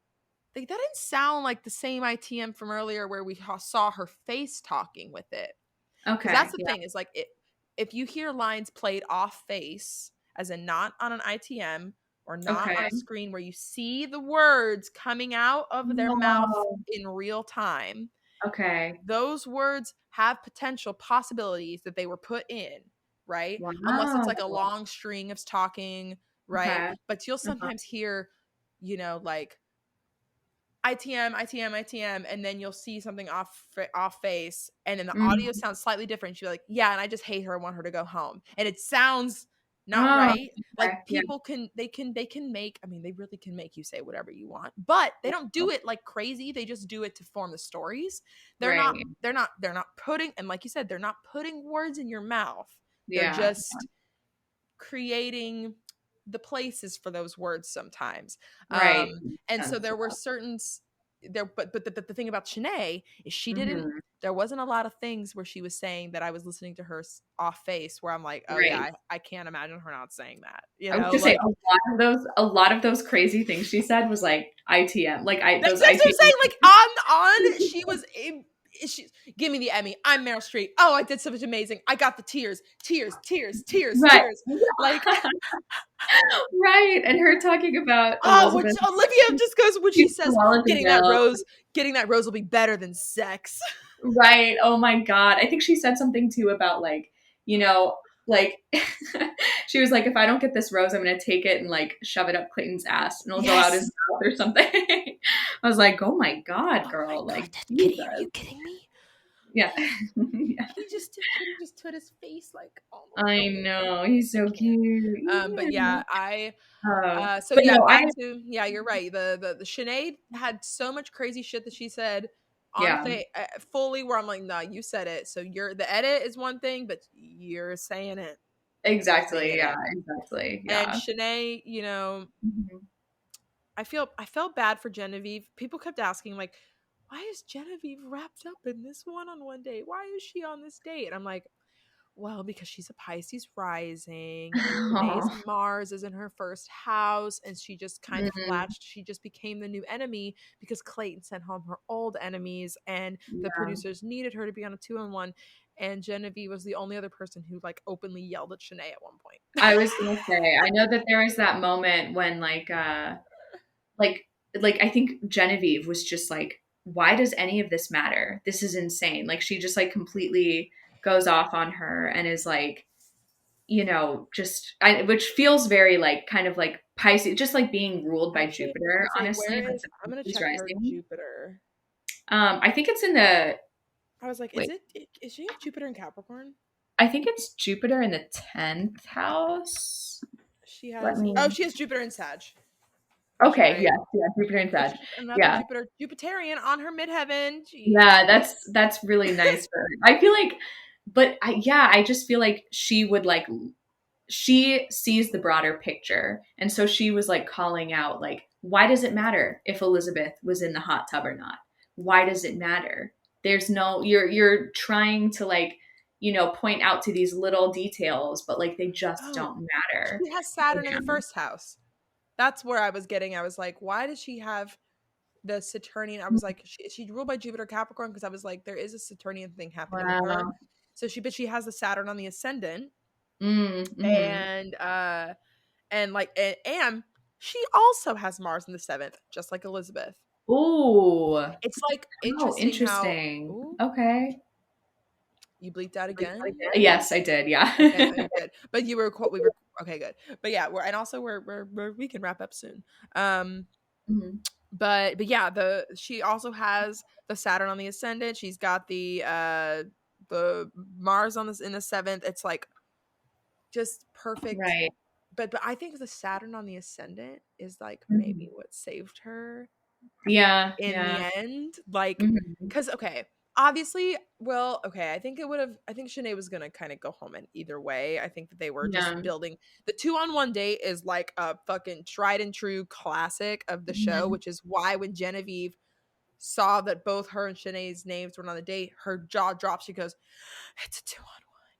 that didn't sound like the same ITM from earlier where we saw her face talking with it. Because that's Okay. the Yeah. thing is like if you hear lines played off face, as in not on an ITM or not on Okay. a screen where you see the words coming out of their mouth Oh, in real time, okay. those words have potential possibilities that they were put in, right? Unless it's Wow. like a long string of talking, right? Okay. But you'll Uh-huh. sometimes hear, like ITM, ITM, ITM, and then you'll see something off face, and then the audio Mm, sounds slightly different. She'll be like, "Yeah," and I just hate her. I want her to go home, and it sounds not Oh, right. Like okay. Yeah. people can make, I mean, they really can make you say whatever you want, but they don't do it like crazy. They just do it to form the stories. They're not Right. they're not putting, and like you said, they're not putting words in your mouth. They're Yeah. just creating the places for those words sometimes. Right. And so Sense. there were certain there, but the thing about Shanae is she didn't. Mhm. There wasn't a lot of things where she was saying that I was listening to her off face where I'm like, oh yeah, Right. I can't imagine her not saying that. You I was know, gonna say like a lot of those crazy things she said was like ITM, like those that's what I'm saying. ITM. Like on she was. She give me the Emmy. I'm Meryl Streep. Oh, I did something amazing. I got the tears, tears, tears, tears, Right. tears. Like Right. And her talking about oh, which Elizabeth. Olivia just goes when she She's says, well as a girl. getting that rose will be better than sex. Right. Oh my God. I think she said something too about like, you know, like she was like, if I don't get this rose, I'm gonna take it and like shove it up Clayton's ass and it'll go out his Yes. mouth or something. I was like, oh my God, Oh my girl. God, Like, that kitty, are Jesus. you kidding me? Yeah. Yeah. Kitty just put his face like almost I over. know. He's I so can't. cute. But Yeah. yeah, I so But yeah, no, back to yeah, you're right. The Sinead had so much crazy shit that she said on yeah, fully where I'm like, nah, you said it. So you're the edit is one thing, but you're saying it. You're exactly. saying Yeah, it. exactly. And Yeah. Shanae, you know, Mhm. I felt bad for Genevieve. People kept asking like, why is Genevieve wrapped up in this one-on-one date? Why is she on this date? And I'm like, well, because she's a Pisces rising and Shanae's Oh. Mars is in her first house and she just kind of Mm, latched, she just became the new enemy because Clayton sent home her old enemies and the yeah. producers needed her to be on a 2-on-1 and Genevieve was the only other person who like openly yelled at Shanae at one point. I was gonna say, I know that there was that moment when like I think Genevieve was just like, why does any of this matter? This is insane. Like she just like completely goes off on her and is like, which feels very like kind of like Pisces, just like being ruled by Actually, Jupiter, say honestly, where like is the I'm gonna Pisces check her rising. Jupiter. I think it's in the I was like, wait, is she have Jupiter in Capricorn? I think it's Jupiter in the 10th house. She Let has me she has Jupiter in Sag. You're Okay, right. yes, yeah, Jupiter and So Sag. she's another Yeah. Jupiterian on her midheaven. Jeez. Yeah, that's really nice for her. I feel like I just feel like she would like she sees the broader picture. And so she was like calling out like, why does it matter if Elizabeth was in the hot tub or not? Why does it matter? There's no you're trying to like, point out to these little details, but like they just Oh, don't matter. she has Saturn in Yeah. the first house. That's where I was getting. I was like, why does she have the Saturnian? I was like, she ruled by Jupiter Capricorn because I was like, there is a Saturnian thing happening with her. Wow. So but she has the Saturn on the ascendant, Mm-hmm. and she also has Mars in the seventh, just like Elizabeth. Ooh. It's like Oh, interesting how interesting. ooh, Okay. you bleeped out again. Yes, I did. Yeah. Okay, okay, good. But we were okay, good. But yeah, and also we can wrap up soon. Um, Mhm. but yeah, she also has the Saturn on the ascendant. She's got the Mars on this in the seventh. It's like just perfect. Right. But I think the Saturn on the ascendant is like maybe Mhm. what saved her Yeah, in the yeah. end. Like, Mhm. because okay, obviously, well, okay, I think Shanae was gonna kind of go home in either way. I think that they were just Yeah. building the 2-on-1 date is like a fucking tried and true classic of the show, Mhm. which is why when Genevieve saw that both her and Shanae's names were on the date, her jaw dropped. She goes, "It's a 2-on-1,"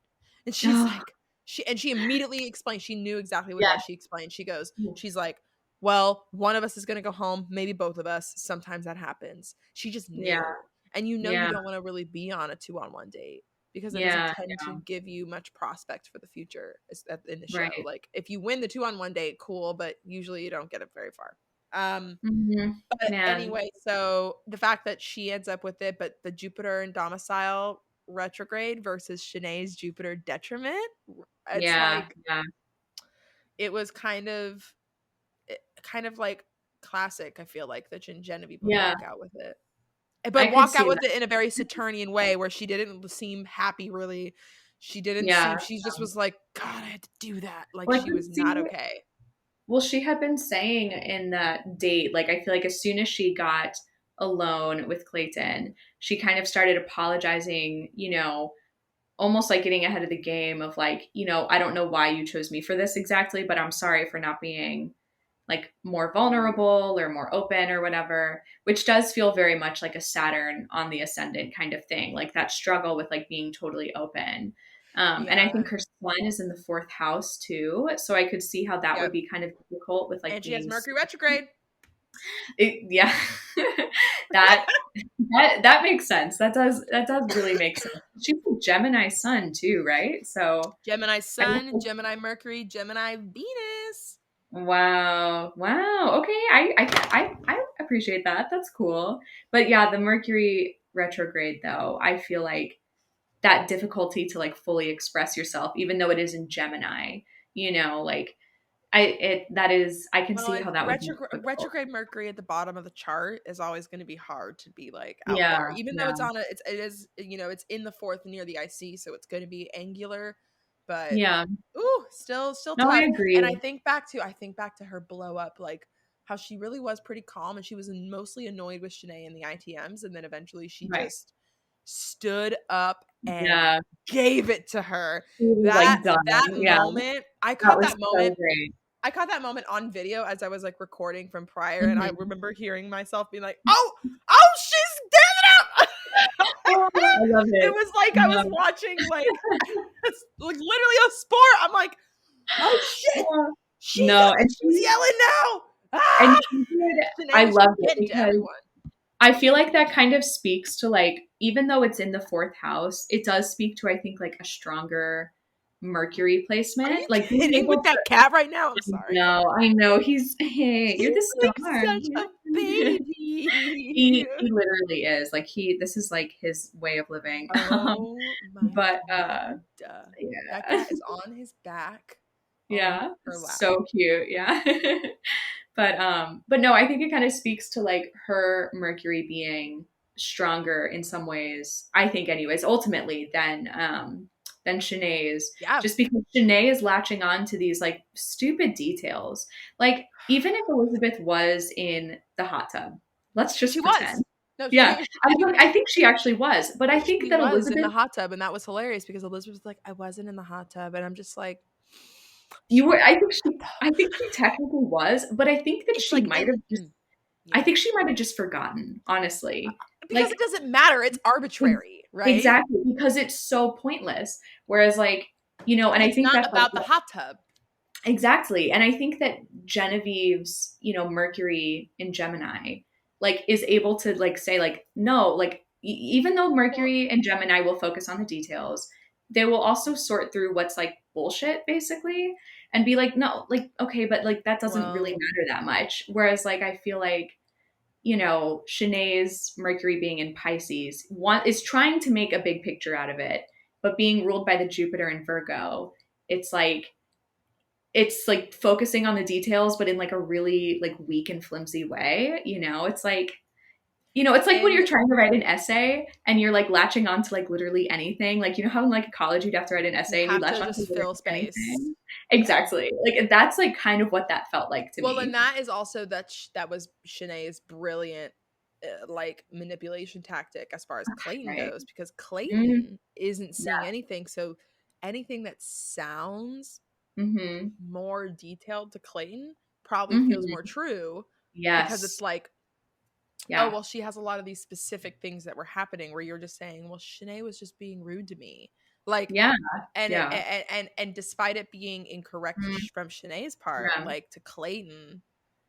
and she's Oh, like, she immediately explained. She knew exactly what it yeah. was. She explained. She's like, well, one of us is gonna go home, maybe both of us. Sometimes that happens. She just Yeah. knew, and you Yeah. don't want to really be on a 2-on-1 date because it doesn't Yeah. tend to Yeah. give you much prospect for the future in the show. Right. Like if you win the 2-on-1 date, cool, but usually you don't get it very far. Mhm. But Man. anyway, so the fact that she ends up with it, but the Jupiter and domicile retrograde versus Shanae's Jupiter detriment, it's Yeah. like Yeah. it was kind of like classic. I feel like that Genevieve would Yeah. walk out with it, I but could walk see out with that. it in a very Saturnian way, where she didn't seem happy really She didn't Yeah. seem, she just was like, God, I had to do that. Like, Like, she was see, not okay. well, she had been saying in that date, like, I feel like as soon as she got alone with Clayton, she kind of started apologizing, almost like getting ahead of the game of like, I don't know why you chose me for this exactly, but I'm sorry for not being like more vulnerable or more open or whatever, which does feel very much like a Saturn on the ascendant kind of thing, like that struggle with like being totally open. And I Yeah. think her sun is in the fourth house too. So I could see how that would Yep. be kind of difficult with like And she has being, Mercury retrograde. yeah, that, that makes sense. That does really make sense. She's a Gemini sun too, right? So Gemini I Sun, guess, Gemini Mercury, Gemini Venus. wow. Wow. Okay. I appreciate that. That's cool. But yeah, the Mercury retrograde though, I feel like that difficulty to like fully express yourself, even though it is in Gemini, like I can Well, see and how that would be difficult. retrograde Mercury at the bottom of the chart is always going to be hard to be like out Yeah. there, even though Yeah. it's on it is, it's in the fourth near the IC, so it's going to be angular, but Yeah. ooh, still No, I tough. And agree. I think back to her blow up, like how she really was pretty calm, and she was mostly annoyed with Shanae and the ITMs, and then eventually she Right. just stood up and Yeah. gave it to her. He was That like done. that Yeah. moment, That was so great. I caught that moment on video as I was like recording from prior, and I Mhm. remember hearing myself being like, "Oh, she's giving up!" Oh, I love It it. was like I was Um, watching like literally a sport. I'm like, "Oh shit, oh, she's no, and she's yelling now!" and Ah! she did. Shanae I was just loved it getting to because everyone. I feel like that kind of speaks to like, even though it's in the fourth house, it does speak to, I think, like a stronger Mercury Are you placement. Like being kidding with able that cat right now? I'm sorry. no, I know he's hey, you're He's the like star. such a baby. He literally is. Like this is like his way of living. Oh my But god. That yeah. cat is on his back on Yeah, her lap. so cute. Yeah. But no, I think it kind of speaks to like her Mercury being stronger in some ways, I think anyways, ultimately than Shanae's, Yeah. just because Shanae is latching on to these like stupid details. Like even if Elizabeth was in the hot tub, let's She just was. pretend. No, Yeah. I think she actually was, but I think she that was in Elizabeth the hot tub, and that was hilarious because Elizabeth was like, I wasn't in the hot tub, and I'm just like, you you were were in the hot I tub. think she technically was, but I think that It's she like might in have just I yeah. think she might have just forgotten, honestly. Because it Like doesn't matter. It's arbitrary, right? exactly, because it's so pointless. Whereas like, and And I it's think not that's like about the hot tub. exactly. And I think that Genevieve's, Mercury in Gemini, like is able to like say like, no, like even though Well, Mercury and Gemini will focus on the details, they will also sort through what's like bullshit basically and be like, no, like, okay, but like that doesn't really well, matter that much. Whereas like I feel like Shanae's Mercury being in Pisces one is trying to make a big picture out of it, but being ruled by the Jupiter in Virgo, it's like focusing on the details, but in like a really like weak and flimsy way. It's like when and you're trying to write an essay and you're like latching on to like literally anything. Like how in like college you'd have to write an you essay and you have latch to on to just literally fill space. anything. Yeah. Exactly. Like that's like kind of what that felt like to Well, and me. that is also that was Shanae's brilliant like manipulation tactic as far as Clayton Right. goes, because Mm, Clayton isn't seeing yeah. anything. So anything that sounds Mm-hmm. more detailed to Clayton probably feels Mm-hmm. more true, because it's Yes. like, oh, Yeah. well, she has a lot of these specific things that were happening where you're just saying, well, Shanae was just being rude to me. Like, Yeah. and Yeah. and despite it being incorrect Mm, from Shanae's part, yeah. like to Clayton,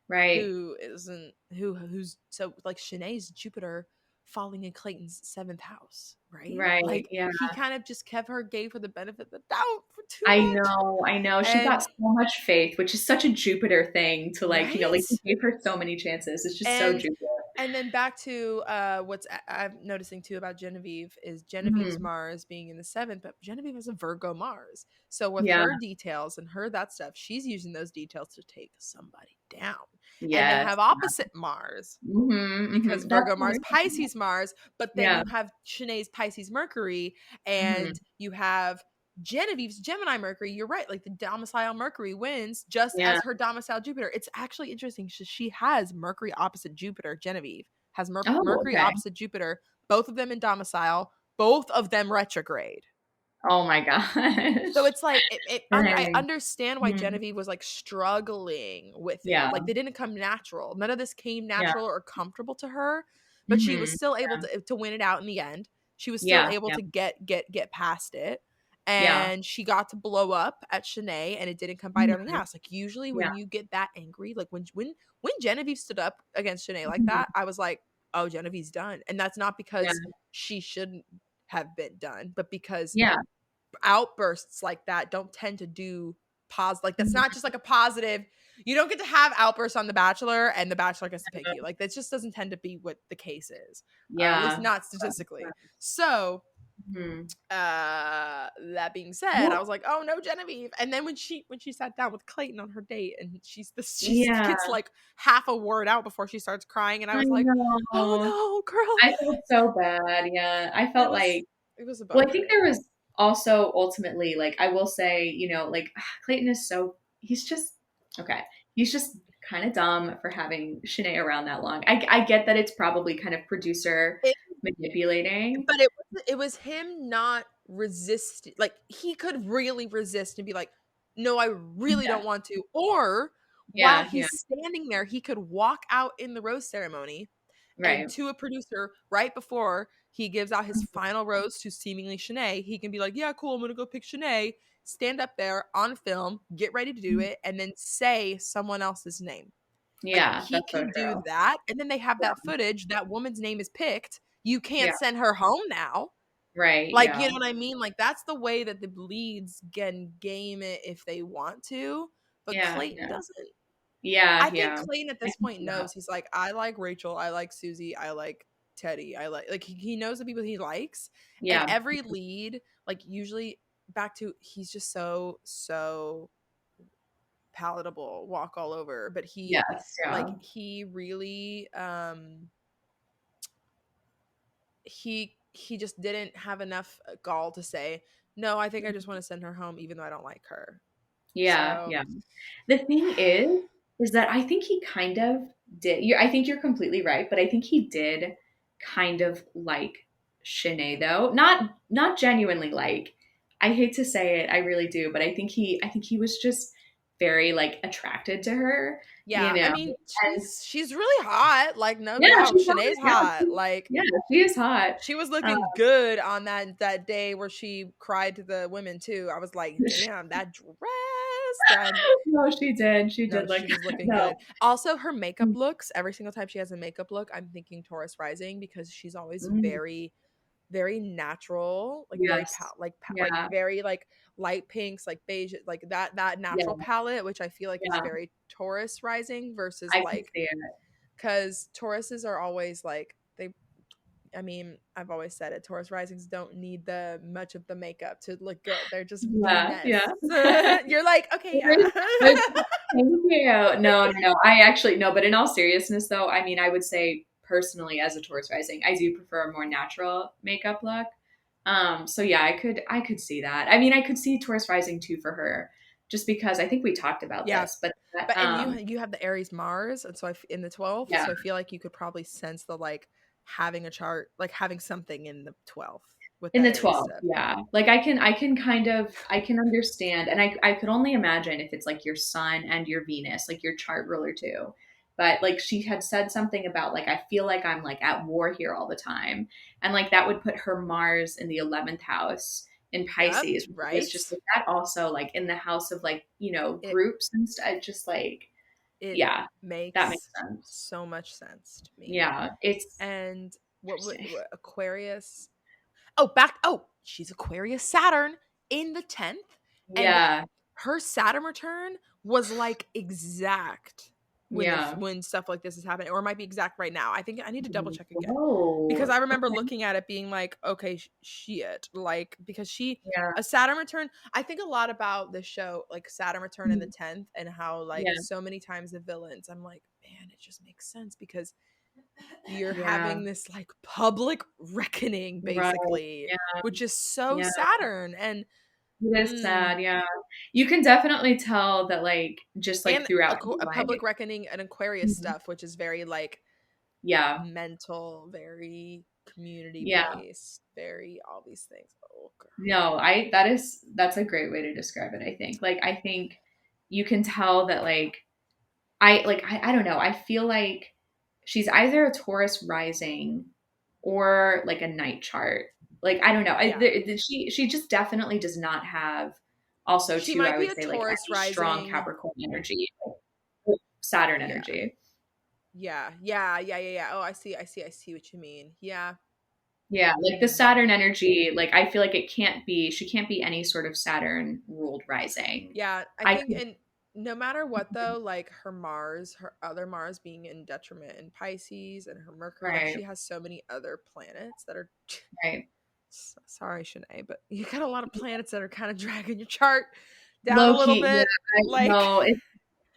Right. who isn't who's so like Shanae's Jupiter falling in Clayton's seventh house, right? Right. Like Yeah. he kind of just gave her the benefit of the doubt for too I much. know. I know. She's got And so much faith, which is such a Jupiter thing to like, like right? he gave her so many chances. It's just so And Jupiter. then back to what's I'm noticing too about Genevieve is Genevieve's Mhm. Mars being in the seventh, but Genevieve has a Virgo Mars. So with Yeah. her details and her that stuff, she's using those details to take somebody down. And they Yes. have opposite Mars, Mhm. because Mhm. That's Virgo Mars, very Pisces Mars, but then yeah. you have Shanae's Pisces Mercury, Mhm. and you have Genevieve's Gemini Mercury, you're right, like the domicile Mercury wins just Yeah. as her domicile Jupiter. It's actually interesting. She has Mercury opposite Jupiter. Genevieve has Oh, Mercury okay. opposite Jupiter, both of them in domicile, both of them retrograde. Oh my So gosh. it's like I Dang. understand why Mhm. Genevieve was like struggling with it. Yeah. Like they didn't come natural. None of this came Yeah. natural or comfortable to her, but she was Mhm. still able to win it out in the end. She was still Yeah. able Yeah. to get past it. Yeah. And she got to blow up at Shanae and it didn't come bite her in the Mhm. ass. Like usually Yeah. when you get that angry, like when Genevieve stood up against Shanae like Mhm. that, I was like, oh, Genevieve's done. And that's not Yeah. because she shouldn't have been done, but because Yeah. outbursts like that don't tend to do like that's not Mhm. just like a positive. You don't get to have outbursts on The Bachelor and The Bachelor gets to pick you. Like that just doesn't tend to be what the case is. At least Yeah. not statistically. So Mhm. that being said, I Well, was like, oh no, Genevieve. And then when she sat down with Clayton on her date and she yeah. gets like half a word out before she starts crying, and I I was like, oh know. no, girl. I felt so bad. Yeah. I It felt was like, it was a well, I think bummer. there was also ultimately, like, I will say, like Clayton is he's just, okay. He's just kind of dumb for having Shanae around that long. I get that it's probably kind of producer manipulating. But it was him not resisting. Like he could really resist and be like, "No, I really Yeah. don't want to." Or while Yeah. Yeah. he's standing there, he could walk out in the rose ceremony and Right. to a producer right before he gives out his Mhm. final rose to seemingly Shanae, he can be like, "Yeah, cool, I'm gonna go pick Shanae." Stand up there on film, get ready to do it, and then say someone else's name. Like Yeah. he That's so can do true. that, and then they have that Yeah. footage. That woman's name is picked. You Yeah. can't send her home now. Right. Like, you Yeah. know what I mean? Like that's the way that the bleeds can game it if they want to. But Yeah. Clayton Yeah. doesn't. Yeah. I think Yeah. Clayton at I this can point see that. knows. He's like, I like Rachel, I like Susie, I like Teddy, I like he knows the people he likes. And Yeah. every lead, like usually back to he's just so palatable, walk all over. But Yes. Yeah. he really he just didn't have enough gall to say, no, I think I just want to send her home even though I don't like her. Yeah. So Yeah. The thing is that I think he kind of did. I think you're completely right, but I think he did kind of like Shanae though. Not genuinely like. I hate to say it, I really do, but I think he was just very like attracted to her, you yeah, I know. mean, And she's really hot, like no yeah, doubt. she's hot. Shanae's Yeah, hot. Like yeah, she is hot. she was Um, looking good on that day where she cried to the women too. I was like, damn, that dress, that no, she did. She no, did look she was looking no. good. Also, her makeup looks, every single time she has a makeup look, I'm thinking Taurus rising because she's always Mm, very natural, like very yes. like Yeah. very like light pinks, like beige, like that Yeah. natural palette, which I feel like is Yeah. very Taurus rising versus I can like see it. because Tauruses are always like they. I mean, I've always said it. Taurus risings don't need the much of the makeup to look good. They're just Yeah, Venus. yeah. You're like, okay, There's yeah. there's thank you. No, no, no. I actually no, but in all seriousness though, I mean, I would say personally as a Taurus rising, I do prefer a more natural makeup look. So yeah, I could see that. I mean, I could see Taurus rising too for her, just because I think we talked about Yeah, this, but but and you have the Aries Mars, and so in the 12th, yeah, so I feel like you could probably sense the like having a chart, like having something in the 12th with in that the Aries 12th, stuff. yeah. Like I can kind of I can understand, and I could only imagine if it's like your sun and your Venus, like your chart ruler too. But like she had said something about like I feel like I'm like at war here all the time, and like that would put her Mars in the 11th house in Yep, Pisces, which is right. just like that also like in the house of like It groups and stuff. Just like it yeah, that makes makes sense. so much sense to me. Yeah, it's And interesting. what Aquarius? Oh, back. Oh, she's Aquarius Saturn in the 10th, and Yeah, her Saturn return was like exact yeah. when stuff like this is happening, or it might be exact right now. I think I need to double check again because Whoa. I remember Okay. looking at it being like, okay, shit, like because Yeah. a Saturn return. I think a lot about the show, like Saturn return in the Mhm. 10th, and how like Yeah. so many times the villains. I'm like, man, it just makes sense because you're Yeah. having this like public reckoning Right. basically, Yeah. which is so Yeah. Saturn. And It is Mm. sad, yeah. You can definitely tell that, like, just, like, And throughout her a life. public reckoning and Aquarius Mhm. stuff, which is very like Yeah, mental, very community yeah. based, very all these things. Oh, girl. No, that's a great way to describe it, I think. Like, I think you can tell that, I don't know, I feel like she's either a Taurus rising or, like, a night chart. Like, I don't know. Yeah. She just definitely does not have also She too, I might be would a say, like, Taurus any strong rising. Capricorn energy, like, Saturn Yeah. energy. Yeah. Yeah. Yeah. Yeah. Yeah. Oh, I see. I see. I see what you mean. Yeah. Yeah, like the Mm. Saturn energy, like I feel like she can't be any sort of Saturn ruled rising. Yeah. I I think, could, and no matter what, though, like her Mars, her other Mars being in detriment in Pisces and her Mercury, like right, she has so many other planets that are. right. Sorry, Shanae, but you got a lot of planets that are kind of dragging your chart down a Low little key, yeah, bit. Like, no,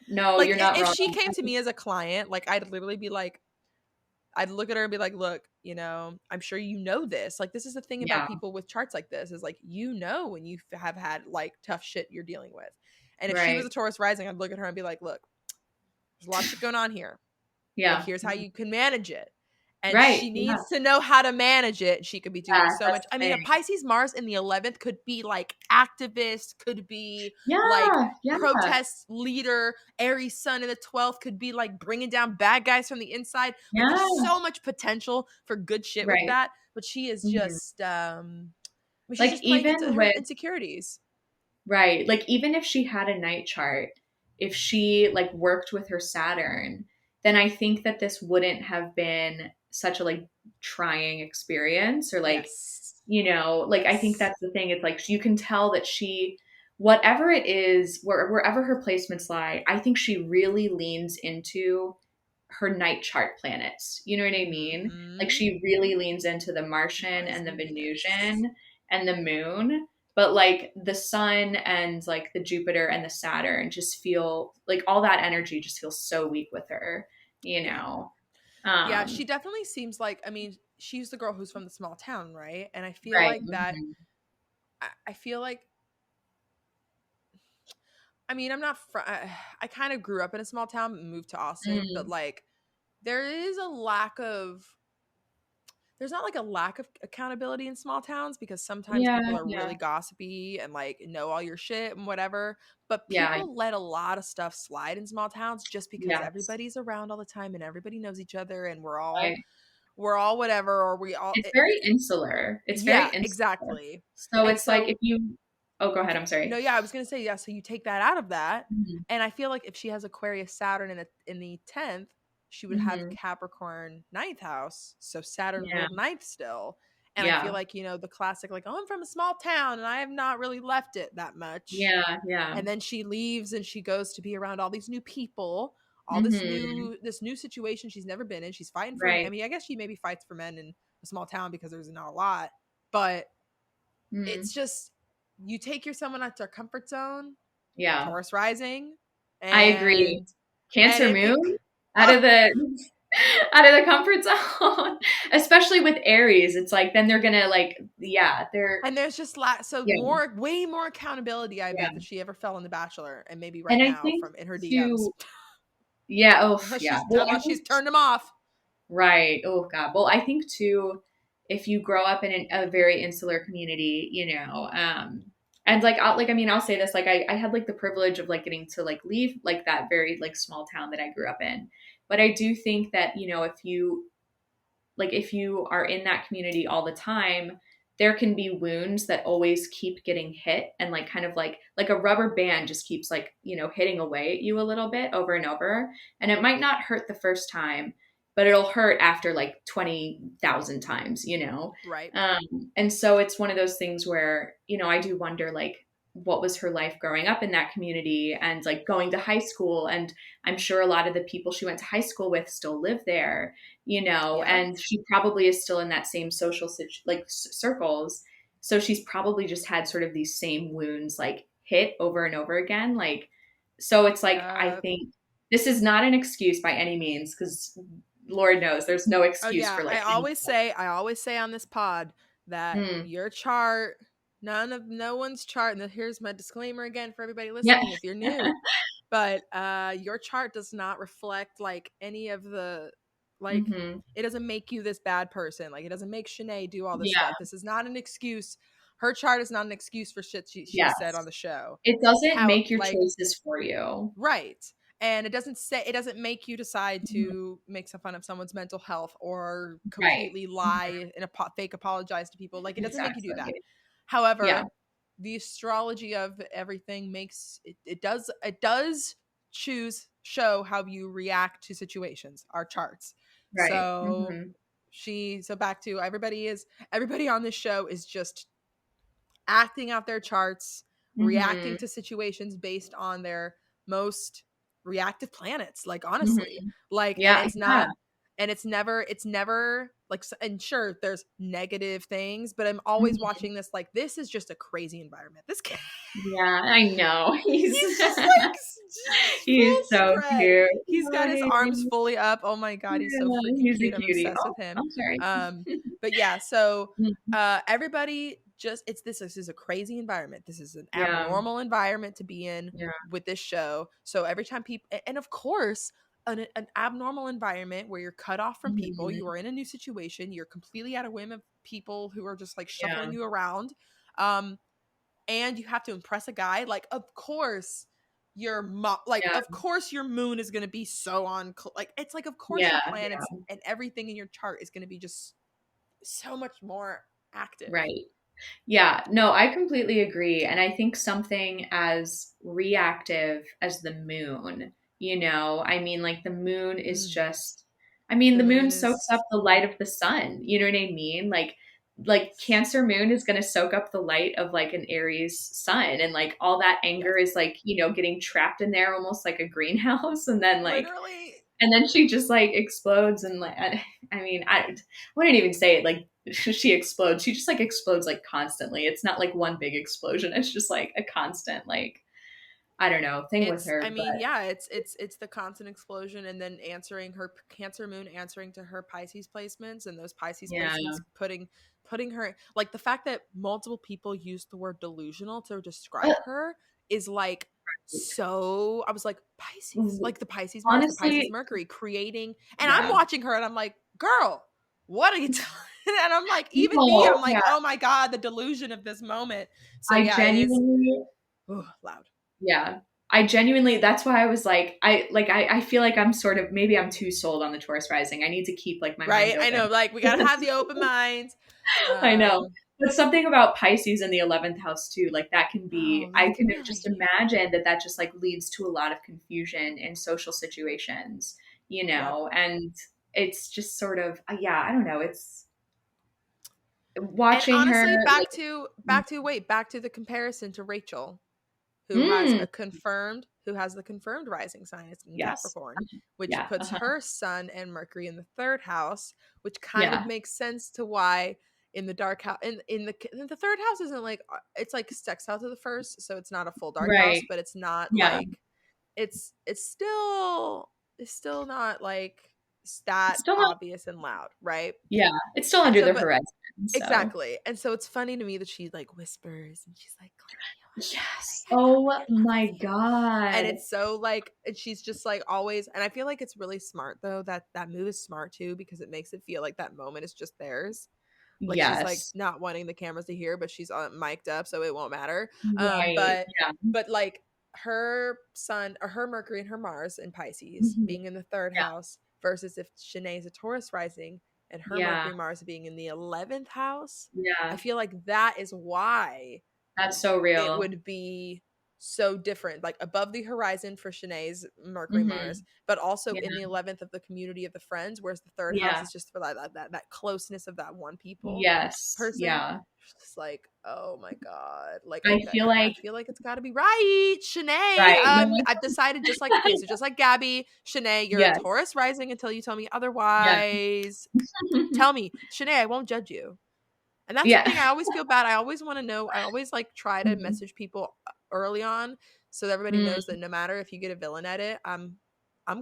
no, like you're not if wrong. she came to me as a client, like I'd literally be like, I'd look at her and be like, look, I'm sure you know this. Like, this is the thing about Yeah, people with charts like this is like, when you have had like tough shit you're dealing with. And if she was a right. Taurus rising, I'd look at her and be like, look, there's a lot of shit going on here, but Yeah, here's how you can manage it. And right. she Yeah, needs to know how to manage it. She could be doing yeah, so that's much. I the mean, a thing. Pisces Mars in the 11th could be like activist, could be like Yeah, yeah, protest leader. Aries Sun in the 12th could be like bringing down bad guys from the inside. Like there's yeah, so much potential for good shit with right. that. But she is Mhm. just, I mean, she's Like just playing into even her with insecurities. Right. Like even if she had a night chart, if she like worked with her Saturn, then I think that this wouldn't have been such a like trying experience or like, Yes. like I think Yes. that's the thing. It's like you can tell that she whatever it is, wherever her placements lie, I think she really leans into her night chart planets. You know what I mean? Like Mm-hmm. she really leans into the Martian Mars and the and Venus. Venusian and the moon, but like the sun and like the Jupiter and the Saturn just feel like all that energy just feels so weak with her, you Yeah. know. Yeah, she Um definitely seems like, I mean, she's the girl who's from the small town, right? And I feel right. like that Mhm. I feel like, I mean, I kind of grew up in a small town, moved to Austin, but Mm. like there is a there's not like a lack of accountability in small towns because sometimes Yeah, people are yeah. really gossipy and like know all your shit and whatever, but Yeah. people let a lot of stuff slide in small towns just because Yes. everybody's around all the time and everybody knows each other and we're all whatever, or we all It's very insular. It's very yeah, insular. exactly. So And it's like so if you Oh, go ahead. I'm no, sorry. yeah, I was gonna say, yeah, so you take that out of that, Mhm. and I feel like if she has Aquarius Saturn in the 10th, she would have Mhm. Capricorn ninth house, so Saturn Yeah. ruled ninth still. And I feel Yeah. like, the classic, like, oh, I'm from a small town and I have not really left it that much. Yeah. Yeah. And then she leaves and she goes to be around all these new people, all Mhm. this new situation she's never been in. She's fighting for, I Right. mean, I guess she maybe fights for men in a small town because there's not a lot, but it's Mm. just you take your someone out their comfort zone, Yeah. Taurus rising, I agree. and Cancer it moon out oh, of the out of the comfort zone, especially with Aries. It's like then they're gonna like, yeah, they're and there's just so yeah, way more accountability. I bet yeah. that she ever fell in the Bachelor, and maybe And right I now think from in her DMs, to yeah, oh yeah. Well, I unless she's think turned them off. right. Oh God. Well, I think too, if you grow up in a very insular community, and like I mean, I'll say this, like I had like the privilege of like getting to like leave like that very like small town that I grew up in. But I do think that, if you are in that community all the time, there can be wounds that always keep getting hit and like kind of like a rubber band just keeps like, hitting away at you a little bit over and over. And it might not hurt the first time, but it'll hurt after like 20,000 times, you know? Right. And so it's one of those things where, I do wonder like, what was her life growing up in that community and like going to high school? And I'm sure a lot of the people she went to high school with still live there, Yep. and she probably is still in that same social circles. So she's probably just had sort of these same wounds like hit over and over again. Like, so it's like, I Yep. think this is not an excuse by any means, because Lord knows there's no Oh excuse yeah, for like I always say on this pod that mm, your chart no one's chart. And here's my disclaimer again for everybody Yeah. listening if you're new. But your chart does not reflect like any of the like Hmm. it doesn't make you this bad person. Like it doesn't make Shanae do all this Yeah. stuff. This is not an excuse. Her chart is not an excuse for shit she said on Yes. the show. It doesn't How make your like choices for you. right. And it doesn't make you decide Mhm. to make some fun of someone's mental health or Right. completely Mhm. lie and fake apologize to people. Like it doesn't make you do that. Exactly. Yeah. However, the astrology of everything makes it does show how you react to situations, our charts. Right. So Mhm. so back to everybody on this show is just acting out their charts, reacting Mhm. to situations based on their most reactive planets. Like honestly, Mhm. like, and Yeah. Yeah. it's never like, and sure, there's negative things, but I'm always Mhm. watching this. Like, this is just a crazy environment. This kid, Yeah, I know. he's just like just full He's so spread. cute. He's got his arms Right. fully up. Oh my god, he's so Yeah, freaking he's a cute. I'm cutie. obsessed Oh, with him. I'm sorry. But yeah, so Mhm. everybody just this is a crazy environment. This is an Yeah. abnormal environment to be in Yeah. with this show. So every time people, and of course, an abnormal environment where you're cut off from people, you Mhm. are in a new situation, you're completely at a whim of people who are just like shuffling Yeah. you around. Um, and you have to impress a guy. Like, of course, Yeah. of course, your moon is going to be so like, it's like, of course, your Yeah. planets Yeah. and everything in your chart is going to be just so much more active. Right. Yeah, no, I completely agree. And I think something as reactive as the moon, I mean, like the moon is Mm. just, I mean, The the moon moon soaks is up the light of the sun. You know what I mean? Like Cancer moon is going to soak up the light of like an Aries sun. And like all that yes, anger is like, getting trapped in there almost like a greenhouse. literally. And then she just like explodes and like I mean I wouldn't even say it like she explodes. She just like explodes like constantly. It's not like one big explosion. It's just like a constant like I don't know thing with I her. But mean, yeah, it's the constant explosion, and then answering her Cancer moon, answering to her Pisces placements, and those Pisces yeah, placements putting her, like, the fact that multiple people use the word delusional to describe her is like, so I was like, Pisces, like the Pisces Mars, the Pisces honestly, Mercury creating, and I'm yeah, watching her and I'm like, girl, what are you doing? And I'm like, even me, no, I'm like, yeah, oh my god, the delusion of this moment. So I yeah, it is, genuinely loud. yeah. I genuinely, that's why I was I feel like I'm sort of, maybe I'm too sold on the Taurus rising. I need to keep like my mind Right? I open. know, like, we gotta have the open mind. I know. Um, But something about Pisces in the 11th house too, like that can be, oh, I look can at my just imagine that just like leads to a lot of confusion in social situations, yep. and it's just sort of, yeah, I don't know. It's And watching her honestly, like, back to the comparison to Rachel, mm, who has the confirmed rising sign is in yes. Capricorn, which Yeah. puts her sun and Mercury in the third house, which kind of Yeah. makes sense to why in the dark house, in the third house isn't like, it's like sextile to the first, so it's not a full dark house, Right. but it's not Yeah. like, it's still, not like that Still not, obvious and loud, right? yeah. It's still And under so, the but horizon. So, exactly. And so it's funny to me that she like whispers and she's like, Cleo, yes. I know Oh you're in love my with him. And God. it's so like, and she's just like always, and I feel like it's really smart though, that move is smart too, because it makes it feel like that moment is just theirs. Like, she's like Yes. not wanting the cameras to hear, but she's mic'd up, so it won't matter. Right. Yeah. But like, her sun or her Mercury and her Mars in Pisces Mhm. being in the third Yeah. house versus if Shanae's a Taurus rising and her Yeah. Mercury Mars being in the 11th house, I Yeah. feel like that is why That's so it real. would be so different, like above the horizon for Shanae's Mercury Mars, Mhm. but also Yeah. in the 11th of the community of the friends, whereas the third house Yeah. is just for that closeness of that one people Yes. person. Yeah. It's just like, oh my god, like I feel I like feel like it's got to be right, Shanae. right. No. I've decided, just like, okay, so just like Gabby, Shanae, you're a Yes. Taurus rising until you tell me Yeah. otherwise. Tell me, Shanae, I won't judge you. And that's the Yeah. thing. I always feel bad. I always want to know. I always like try to Mhm. message people early on so that everybody Mm. knows that no matter if you get a villain at it, I'm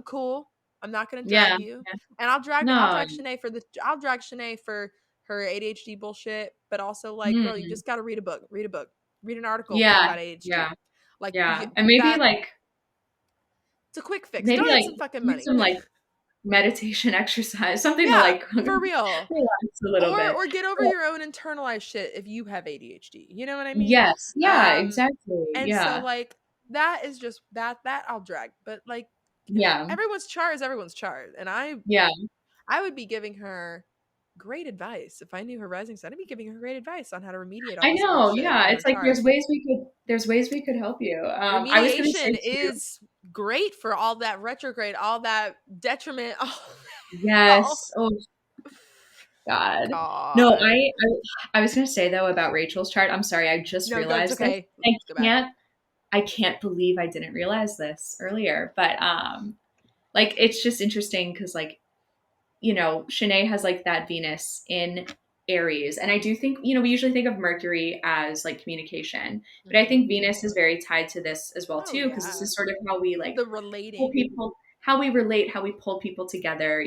cool. I'm not gonna Yeah. drag you. Yeah. And I'll No. drag Shanae for I'll drag Shanae for her ADHD bullshit, but also like, girl, you Mm. just got to read a book, read an article Yeah, about ADHD. yeah, Like yeah. And maybe that, like it's a quick fix. maybe Donate like some fucking do money. some like meditation exercise, something to Yeah, like for real. relax a little bit. Or get over your own internalized shit if you have ADHD. You know what I mean? Yes. Yeah, exactly. And so Yeah. like that is just that I'll drag. But like Yeah. everyone's chart is everyone's chart. And Yeah. I would be giving her great advice. If I knew her rising sign, I'd be giving her great advice on how to remediate all I this know. bullshit Yeah. in her It's like chart. there's ways we could help you. I was gonna say Remediation too. is great for all that retrograde, all that detriment. Oh, Yes. Oh God. No, God. I was gonna say though about Rachel's chart. I'm sorry, I just No, go. It's realized this. okay. I Let's go back. can't I can't believe I didn't realize this earlier. But like it's just interesting because like Shanae has like that Venus in Aries. And I do think, we usually think of Mercury as like communication, but I think Mhm. Venus is very tied to this as well Oh too, because this yeah, is sort of how we like the pull relating. people, how we relate, how we pull people together.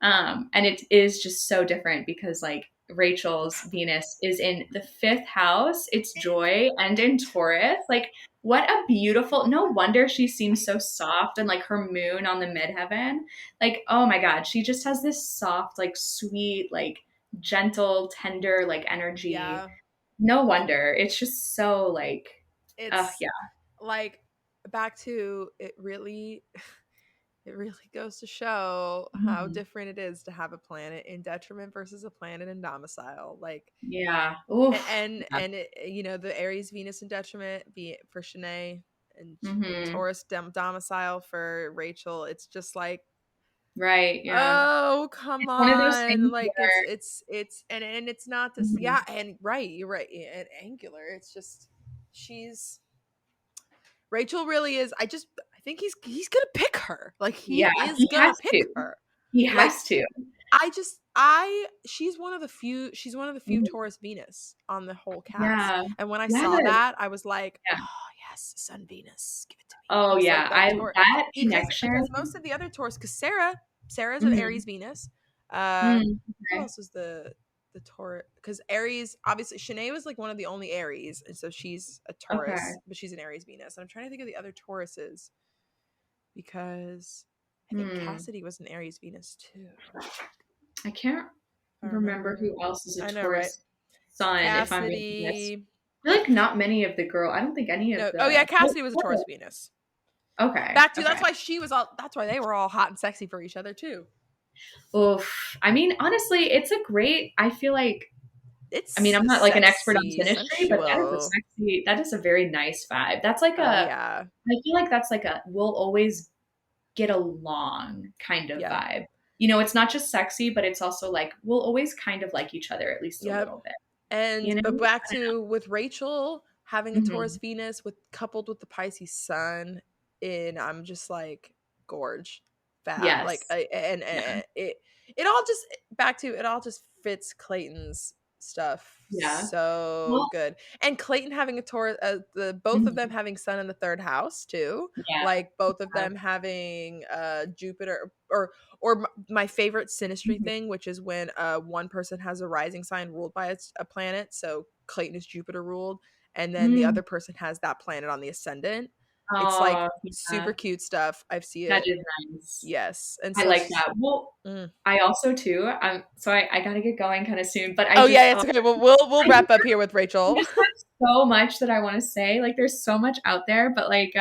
And it is just so different because like Rachel's Venus is in the fifth house, it's joy, and in Taurus. Like, what a beautiful, no wonder she seems so soft and like her moon on the midheaven. Like, oh my God, she just has this soft, like sweet, like gentle, tender, like energy. Yeah, No wonder. It's just so like, it's yeah. like back to it. Really, it really goes to show how Mhm. different it is to have a planet in detriment versus a planet in domicile. Like, Yeah. Oof. Yeah. and it, the Aries Venus in detriment be for Shanae and Hmm. Taurus domicile for Rachel. It's just like, Right. Yeah. oh, come It's one of those on. things Like where, it's and it's not this, mhm. yeah, and right, you're right. And angular. It's just she's Rachel really is. I think he's gonna pick her. Like he Yeah, is he gonna has pick to. her. He Like has to. she's one of the few Mhm. Taurus Venus on the whole cast. Yeah. And when I Yeah. saw that, I was like, Yeah. oh yes, Sun Venus, give it to me. Oh Because yeah. like that Taurus, That connection. because most of the other Taurus, because Sarah's an Mhm. Aries Venus. Uh, Mm, who okay. else is the Taurus? Because Aries, obviously, Shanae was like one of the only Aries, and so she's a Okay. Taurus, but she's an Aries Venus. And I'm trying to think of the other Tauruses because I think Hmm. Cassidy was an Aries Venus too. I can't If I remember remember, who else is a I know, right? Taurus sun, if I'm being honest. Cassidy. I feel like not many of the girl. I don't think any of No, oh yeah, the. Cassidy was a Taurus Venus. Okay. Back to Okay. that's why she was all. That's why they were all hot and sexy for each other too. Oof. I mean, honestly, it's a great. I feel like. I mean, It's I'm a not like an expert on sexy, synastry, but that is a sensual. sexy. That is a very nice vibe. That's like Oh a. yeah, I feel like that's like a. We'll always get along kind of yeah, vibe. It's not just sexy, but it's also like we'll always kind of like each other at least a yep. little bit. And You know? but back to with Rachel having a Taurus Hmm. Venus with coupled with the Pisces Sun, and I'm just like gorge, fab. Like Yes. Yeah. it all just back to it all just fits Clayton's stuff Yeah. so Well, good. And Clayton having a Taurus, the both of them mhm. having Sun in the third house too. Yeah. Like both of Yeah. them having Jupiter or my favorite synastry Mhm. thing, which is when one person has a rising sign ruled by a planet. So Clayton is Jupiter ruled, and then the Mm. other person has that planet on the ascendant. It's like Oh, super yeah. cute stuff. I see That it. is nice. Yes, and I so like that. Well, mm. I also too, so I gotta get going kind of soon, but Oh yeah, it's okay. Well, we'll I just wrap up here with Rachel. have so much that I want to say. Like, there's so much out there, but like,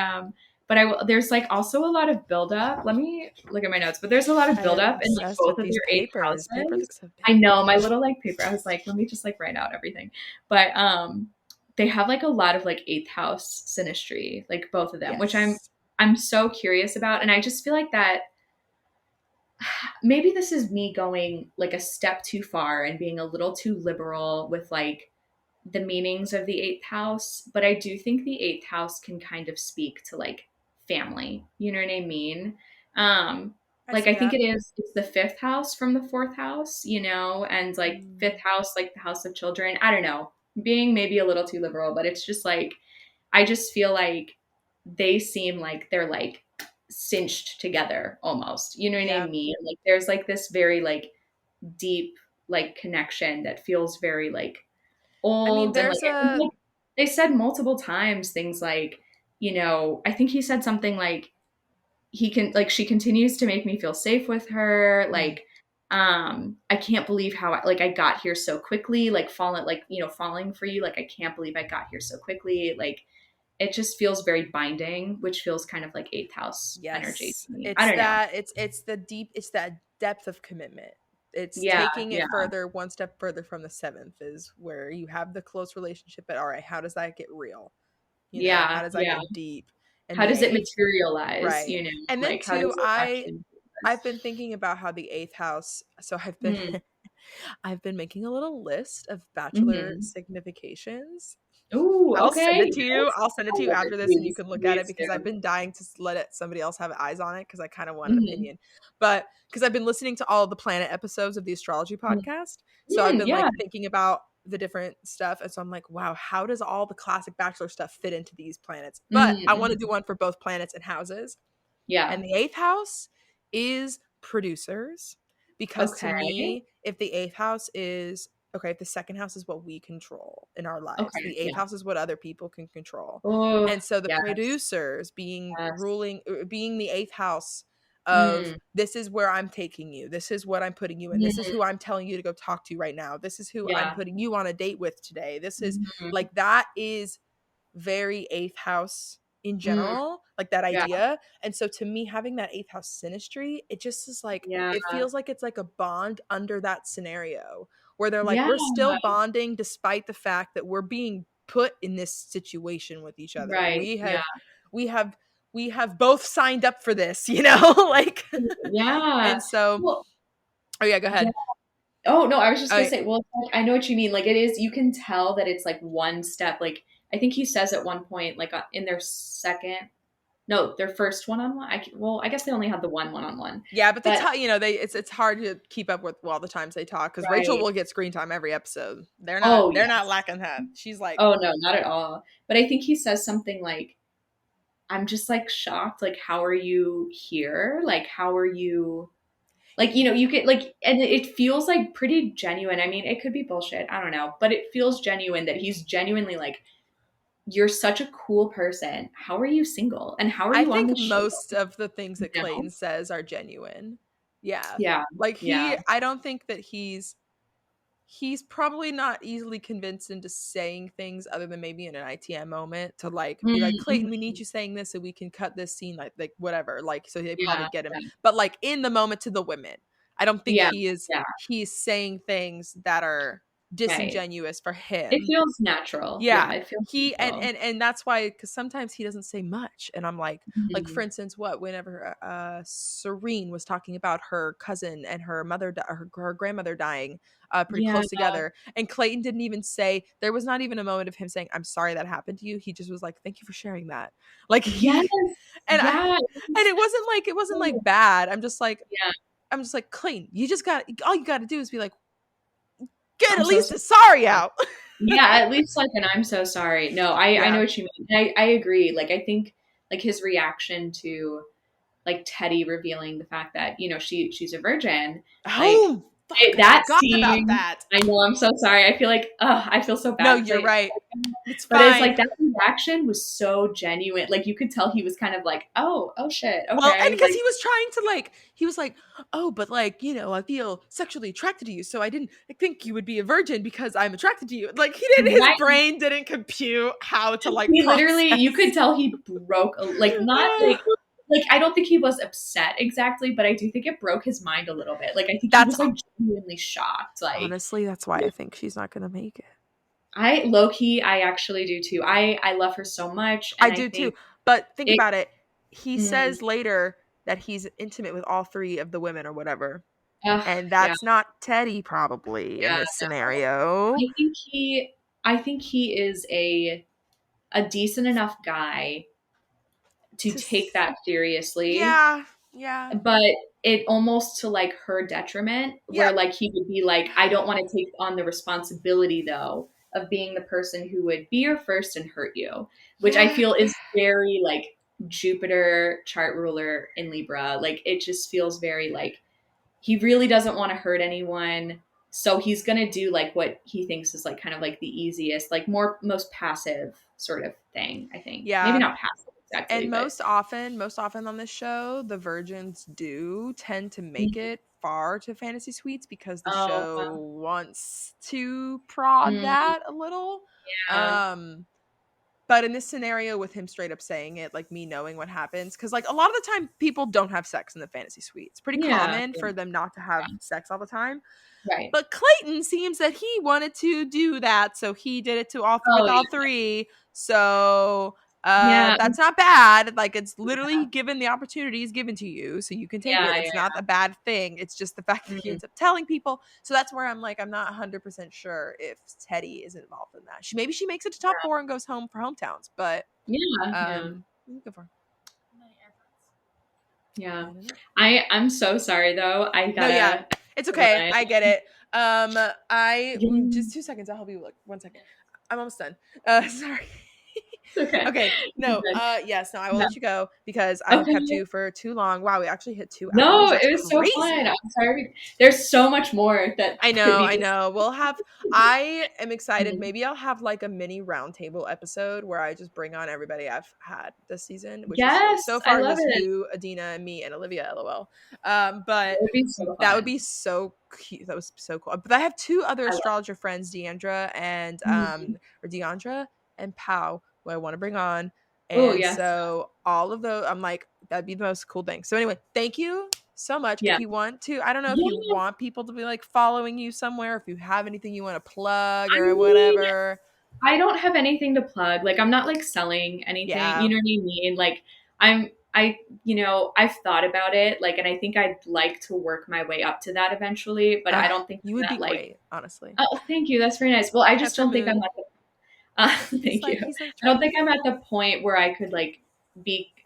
but there's like also a lot of buildup. Let me look at my notes, but there's a lot of I am buildup in like obsessed both with of these your eighth papers. Paper houses. looks so I big. know my little like paper. I was like, let me just like write out everything, but they have like a lot of like eighth house synastry, like both of them, which Yes. I'm so curious about, and I just feel like that maybe this is me going like a step too far and being a little too liberal with like the meanings of the eighth house, but I do think the eighth house can kind of speak to like family. You know what I mean? Um, I like see I think that. it's the fifth house from the fourth house, and like fifth Mm. house, like the house of children. I don't know, being maybe a little too liberal, but it's just like I just feel like they seem like they're like cinched together almost. You know what I Yeah. mean? Like there's like this very like deep like connection that feels very like I mean, old. And like there's I think a like they said multiple times things like, I think he said something like he can like she continues to make me feel safe with her, mm, like I can't believe how I got here so quickly, like falling for you, like I can't believe I got here so quickly, like it just feels very binding, which feels kind of like eighth house energy yes, to me. I it's don't know. that it's that depth of commitment. It's Yeah, taking yeah, it further, one step further from the seventh is where you have the close relationship, but all right, how does that get real? You know, how yeah, does that yeah. get deep? And How the does it eighth, materialize, right. And then like how too, does it actually I've been thinking about how the eighth house, so I've been mm, I've been making a little list of bachelor mm-hmm. significations. Ooh, I'll send okay, it to you. yes. I'll send it I to you love it. after this and you Please, can look at it please because I've do. been dying to let somebody else have eyes on it because I kind of want an Mm-hmm. opinion. But because I've been listening to all of the planet episodes of the astrology podcast. So I've been Yeah. like thinking about the different stuff. And so I'm like, wow, how does all the classic bachelor stuff fit into these planets? But I want to Mm-hmm. do one for both planets and houses. Yeah. And the eighth house is producers. Because to Okay. me, if the eighth house is okay, if the second house is what we control in our lives, Okay. the eighth Yeah. house is what other people can control. Oh, And so the yes. producers being Yes. being the eighth house of Mm, this is where I'm taking you. This is what I'm putting you in. This is mm, who I'm telling you to go talk to right now. This is who I'm yeah. putting you on a date with today. This is Mhm. like that is very eighth house in Mm, general, like that yeah. idea. And so to me, having that eighth house synastry, it just is like, Yeah. it feels like it's like a bond under that scenario where they're like, Yeah. we're still bonding despite the fact that we're being put in this situation with each other. Right. Yeah. We have, we have both signed up for this, you know, like, Yeah. and so, Well, oh yeah, go yeah. ahead. Oh, no, I was just gonna I, say, well, it's like, I know what you mean. Like it is, you can tell that it's like one step. Like I think he says at one point, like in their second, no, their first one-on-one. Well, I guess they only had the one-on-one, yeah, but but you know, it's hard to keep up with all the times they talk because Rachel right. will get screen time every episode. Oh, They're not yes. lacking that. She's like, Oh, no, not at all. But I think he says something like, I'm just like shocked. Like, how are you here? Like, how are you? Like, you could like, and it feels like pretty genuine. I mean, it could be bullshit. I don't know. But it feels genuine that he's genuinely like, you're such a cool person. How are you single? And how are I you on think this show? most of the things You that know? Clayton says are genuine. Yeah. Yeah. Like Yeah. I don't think that he's probably not easily convinced into saying things other than maybe in an ITM moment to like be like Clayton, we need Mm-hmm. you saying this so we can cut this scene like whatever. Like so they probably Yeah. get him. Yeah. But like in the moment to the women, I don't think Yeah. Yeah. he's saying things that are Right. disingenuous for It him. feels natural. Yeah. Yeah. It feels He natural. and that's why because sometimes he doesn't say much and I'm like for Mhm. instance what whenever Serene was talking about her cousin and her mother her grandmother dying pretty Yeah. close together and Clayton didn't even say there was not even a moment of him saying I'm sorry that happened to you. He just was like thank you for sharing that. Like Yes. he and Yeah. it wasn't like bad. Yeah. I'm just like Clayton, you just got all you got to do is be like get I'm at so least sorry. a sorry out. Yeah, at least like an I'm so sorry. No, I know Yeah. what you mean. And I agree. Like I think like his reaction to like Teddy revealing the fact that, she's a virgin, like Oh, fuck, I that forgot about scene, that. I know I'm so sorry. I feel like I feel so No, bad because you're right. It's but it's fine. like that reaction was so genuine. Like you could tell he was kind of like, oh shit, Well, and okay. because he was trying to he was like, oh, but I feel sexually attracted to you, so I didn't think you would be a virgin because I'm attracted to you. Like he didn't, his Right. brain didn't compute how to He literally, you process. could tell he broke, like, not like I don't think he was upset exactly, but I do think it broke his mind a little bit. Like, I think he That's was like genuinely shocked. Like, honestly, that's why I think she's not gonna make it. I low key, I actually do too. I love her so much, I and I do too. think But think it. about it. He Mm, says later that he's intimate with all three of the women or whatever. And yeah, that's not Teddy probably in yeah. this No, scenario. I think I think he is a decent enough guy to To take that seriously, yeah, yeah. but it almost to like her detriment Yeah. where like he would be like, I don't want to take on the responsibility though of being the person who would be your first and hurt you, which I Yeah. feel is very like Jupiter chart ruler in Libra. Like it just feels very like he really doesn't want to hurt anyone, So he's gonna do like what he thinks is like kind of like the easiest, like most passive sort of thing, I think. Maybe Yeah. not passive exactly, And but most often on this show, the virgins do tend to make Mhm. it far to fantasy suites because the Oh, show wants to prod mm, that a little. yeah. Um, but in this scenario with him straight up saying it, like me knowing what happens, because like a lot of the time people don't have sex in the fantasy suite. It's pretty Yeah, common yeah, for them not to have sex all the time. right. But Clayton seems that he wanted to do that, so he did it to with Oh, all yeah. three. So Yeah, that's not bad. Like it's literally given the opportunity is given to you, so you can take yeah, it. It's yeah, not a bad thing. It's just the fact that he mhm, ends up telling people. So that's where I'm like, I'm not 100% sure if Teddy is involved in that. Maybe she makes it to top 4 and goes home for hometowns, but yeah, yeah. go for. Yeah. I don't know. I'm so sorry though. I No, yeah, gotta it's okay. run. I get it. I Yeah, just 2 seconds. I'll help you look. 1 second. I'm almost done. Sorry. it's okay. Okay. You're No. good. Yes. No. I will Yeah. let you go because I've kept Okay. you for too long. Wow. We actually hit 2 hours. No, That's it was so fun. crazy. I'm sorry. There's so much more that I could know, be I discussed. know. I am excited. Mhm. Maybe I'll have like a mini roundtable episode where I just bring on everybody I've had this season, which is Yes, so I far love just it. you, Adina, and me and Olivia, lol. It But would be so that would fun. be so cute. That was so cool. But I have two other I love astrologer friends, Deandra and Mhm. or Deandra and Pow, who I want to bring on. Oh, And yes. so all of those, I'm like, that'd be the most cool thing. So anyway, thank you so much. Yeah. If you want to, I don't know if you Yeah. want people to be like following you somewhere, if you have anything you want to plug I or mean, whatever. I don't have anything to plug. Like, I'm not like selling anything. You Yeah. know what I mean? Like, I've thought about it. Like, and I think I'd like to work my way up to that eventually, but I don't think You I'm would be that like, great, honestly. oh, thank you. That's very nice. Well, I just Catch your don't think I'm mood. at the He's thank you. like, I don't trying to think get I'm at the point where I could like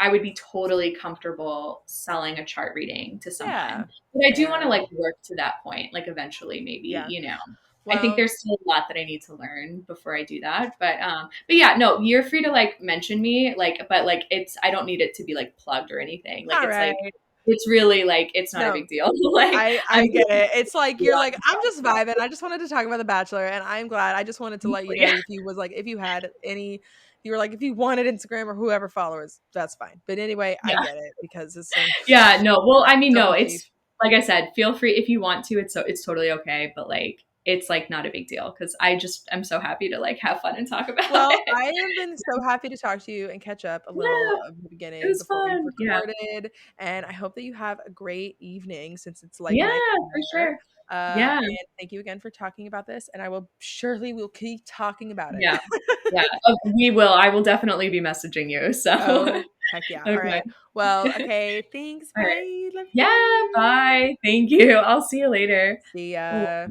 I would be totally comfortable selling a chart reading to someone. yeah. But I do want to Fair. like work to that point, like eventually maybe, Yeah. I think Well, there's still a lot that I need to learn before I do that. But yeah, no, you're free to like mention me, like, but like I don't need it to be like plugged or anything. Like all right. it's really like it's not a No, big deal. Like I I'm get it. It's like you're like, I'm just yeah, vibing. I just wanted to talk about The Bachelor, and I'm glad. I just wanted to let you know yeah, if you was like, if you had any, if you were like, if you wanted Instagram or whoever followers, that's fine. But anyway, I yeah. get it because it's so Yeah, no. Well, I mean, no, double chief. it's like I said, feel free if you want to. It's totally okay, but like it's like not a big deal because I'm so happy to like have fun and talk about Well, it. I have been so happy to talk to you and catch up a little Yeah, of the it beginning was before we fun. Yeah. recorded, and I hope that you have a great evening since it's like Yeah, night for there. sure. Yeah. And thank you again for talking about this, and I will surely will keep talking about it. Yeah. Yeah. We will. I will definitely be messaging you. So Oh, heck yeah. All okay. right. Well, okay. Thanks. All right. Bye. Love Yeah, you. bye. Thank you. I'll see you later. See ya.